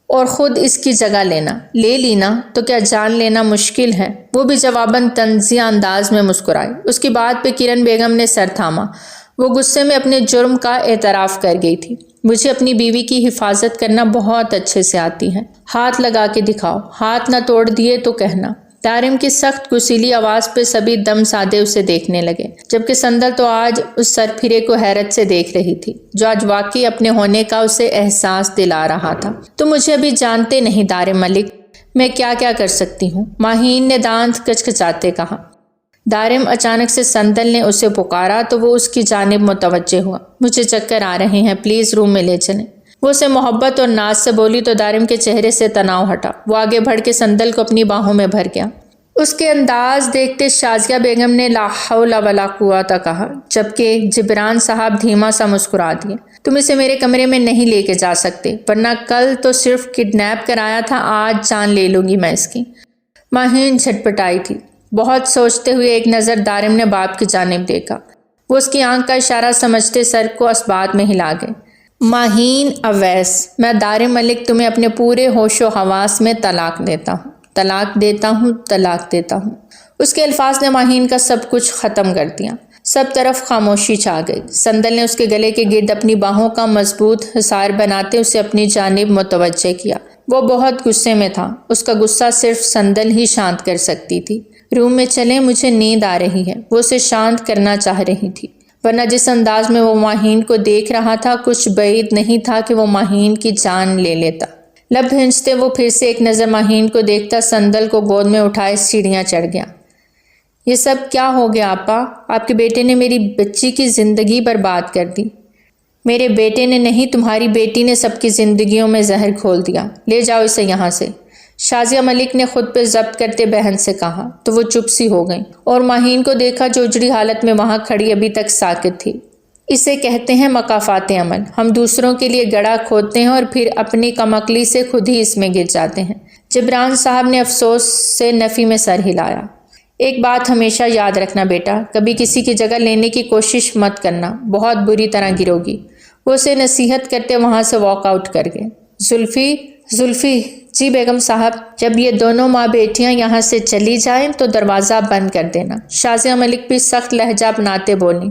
اور خود اس کی جگہ لینا۔ لے لینا تو کیا جان لینا مشکل ہے؟ وہ بھی جواباً طنزیہ انداز میں مسکرائی۔ اس کی بات پہ کرن بیگم نے سر تھاما۔ وہ غصے میں اپنے جرم کا اعتراف کر گئی تھی۔ مجھے اپنی بیوی کی حفاظت کرنا بہت اچھے سے آتی ہے۔ ہاتھ لگا کے دکھاؤ، ہاتھ نہ توڑ دیے تو کہنا۔ دارم کی سخت گسیلی آواز پہ سبھی دم سادے اسے دیکھنے لگے، جبکہ سندل تو آج اس سرپھرے کو حیرت سے دیکھ رہی تھی جو آج واقعی اپنے ہونے کا اسے احساس دلا رہا تھا۔ تم مجھے ابھی جانتے نہیں دارم ملک، میں کیا کیا کر سکتی ہوں؟ ماہین نے دانت کچکچاتے کہا۔ دارم اچانک سے سندل نے اسے پکارا تو وہ اس کی جانب متوجہ ہوا۔ مجھے چکر آ رہے ہیں، پلیز روم میں لے چلیں۔ وہ اسے محبت اور ناز سے بولی تو دارم کے چہرے سے تناؤ ہٹا۔ وہ آگے بڑھ کے سندل کو اپنی باہوں میں بھر گیا۔ اس کے انداز دیکھتے شازیہ بیگم نے لا حول ولا قوت کہا، جبکہ جبران صاحب دھیما سا مسکرا دیے۔ تم اسے میرے کمرے میں نہیں لے کے جا سکتے، ورنہ کل تو صرف کڈنیپ کرایا تھا، آج جان لے لوں گی میں اس کی۔ ماہین جھٹپٹائی تھی۔ بہت سوچتے ہوئے ایک نظر دارم نے باپ کی جانب دیکھا۔ وہ اس کی آنکھ کا اشارہ سمجھتے سر کو اسبات میں ہلا گئے۔ ماہین اویس، میں دارم ملک تمہیں اپنے پورے ہوش و حواس میں طلاق دیتا ہوں، طلاق دیتا ہوں، طلاق دیتا ہوں۔ اس کے الفاظ نے ماہین کا سب کچھ ختم کر دیا۔ سب طرف خاموشی چھا گئی۔ سندل نے اس کے گلے کے گرد اپنی باہوں کا مضبوط حصار بناتے اسے اپنی جانب متوجہ کیا۔ وہ بہت غصے میں تھا، اس کا غصہ صرف سندل ہی شانت کر سکتی تھی۔ روم میں چلیں، مجھے نیند آ رہی ہے، وہ اسے شانت کرنا چاہ رہی تھی، ورنہ جس انداز میں وہ ماہین کو دیکھ رہا تھا کچھ بعید نہیں تھا کہ وہ ماہین کی جان لے لیتا۔ لب بھینچتے وہ پھر سے ایک نظر ماہین کو دیکھتا سندل کو گود میں اٹھائے سیڑھیاں چڑھ گیا۔ یہ سب کیا ہو گیا آپا؟ آپ کے بیٹے نے میری بچی کی زندگی برباد کر دی۔ میرے بیٹے نے نہیں، تمہاری بیٹی نے سب کی زندگیوں میں زہر کھول دیا۔ لے جاؤ اسے یہاں سے، شازیہ ملک نے خود پہ ضبط کرتے بہن سے کہا تو وہ چپ سی ہو گئیں اور ماہین کو دیکھا جو اجڑی حالت میں وہاں کھڑی ابھی تک ساکت تھی۔ اسے کہتے ہیں مکافات عمل، ہم دوسروں کے لیے گڑھا کھودتے ہیں اور پھر اپنی کم عقلی سے خود ہی اس میں گر جاتے ہیں۔ جبران صاحب نے افسوس سے نفی میں سر ہلایا۔ ایک بات ہمیشہ یاد رکھنا بیٹا، کبھی کسی کی جگہ لینے کی کوشش مت کرنا، بہت بری طرح گرو گی۔ وہ اسے نصیحت کرتے وہاں سے واک آؤٹ کر گئے۔ زلفی جی بیگم صاحب، جب یہ دونوں ماں بیٹیاں یہاں سے چلی جائیں تو دروازہ بند کر دینا۔ شازیہ ملک بھی سخت لہجہ اپناتے بولیں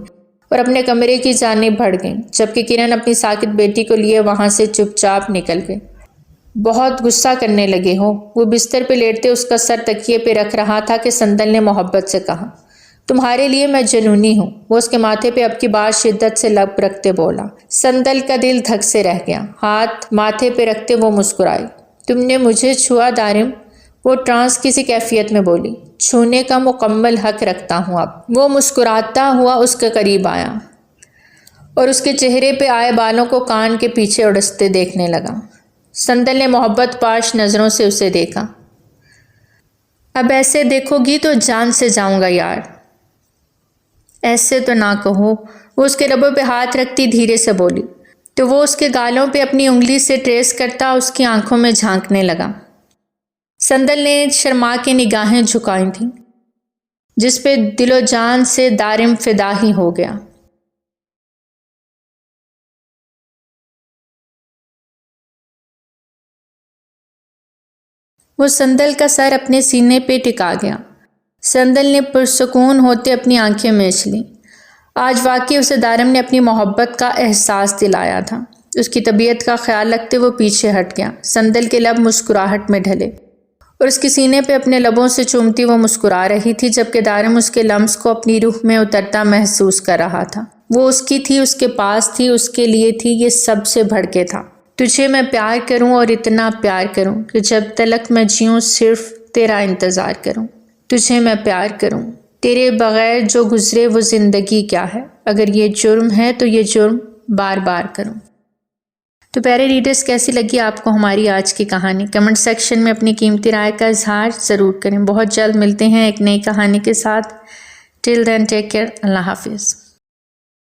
اور اپنے کمرے کی جانب بڑھ گئیں، جبکہ کرن اپنی ساکت بیٹی کو لیے وہاں سے چپ چاپ نکل گئے۔ بہت غصہ کرنے لگے ہو؟ وہ بستر پہ لیٹتے اس کا سر تکیے پہ رکھ رہا تھا کہ سندل نے محبت سے کہا، تمہارے لیے میں جنونی ہوں۔ وہ اس کے ماتھے پہ اب کی بات شدت سے لب رکھتے بولا۔ سندل کا دل دھک سے رہ گیا۔ ہاتھ ماتھے پہ رکھتے وہ مسکرائی۔ تم نے مجھے چھوا دارم؟ وہ ٹرانس کسی کیفیت میں بولی۔ چھونے کا مکمل حق رکھتا ہوں اب۔ وہ مسکراتا ہوا اس کے قریب آیا اور اس کے چہرے پہ آئے بالوں کو کان کے پیچھے اڑستے دیکھنے لگا۔ سندل نے محبت پاش نظروں سے اسے دیکھا۔ اب ایسے دیکھو گی تو جان سے جاؤں گا یار۔ ایسے تو نہ کہو، وہ اس کے لبوں پہ ہاتھ رکھتی دھیرے سے بولی تو وہ اس کے گالوں پہ اپنی انگلی سے ٹریس کرتا اس کی آنکھوں میں جھانکنے لگا۔ سندل نے شرما کے نگاہیں جھکائی تھیں، جس پہ دل و جان سے دارم فدا ہی ہو گیا۔ وہ سندل کا سر اپنے سینے پہ ٹکا گیا۔ سندل نے پرسکون ہوتے اپنی آنکھیں میچ لیں۔ آج واقعی اسے دارم نے اپنی محبت کا احساس دلایا تھا۔ اس کی طبیعت کا خیال رکھتے وہ پیچھے ہٹ گیا۔ سندل کے لب مسکراہٹ میں ڈھلے اور اس کے سینے پہ اپنے لبوں سے چومتی وہ مسکرا رہی تھی، جبکہ دارم اس کے لمس کو اپنی روح میں اترتا محسوس کر رہا تھا۔ وہ اس کی تھی، اس کے پاس تھی، اس کے لیے تھی، یہ سب سے بڑھ کے تھا۔ تجھے میں پیار کروں اور اتنا پیار کروں کہ جب تلک میں جیوں صرف تیرا انتظار کروں. تجھے میں پیار کروں، تیرے بغیر جو گزرے وہ زندگی کیا ہے، اگر یہ جرم ہے تو یہ جرم بار بار کروں. تو پیارے ریڈرز، کیسی لگی آپ کو ہماری آج کی کہانی؟ کمنٹ سیکشن میں اپنی قیمتی رائے کا اظہار ضرور کریں. بہت جلد ملتے ہیں ایک نئی کہانی کے ساتھ. ٹل دین ٹیک کیئر. اللہ حافظ.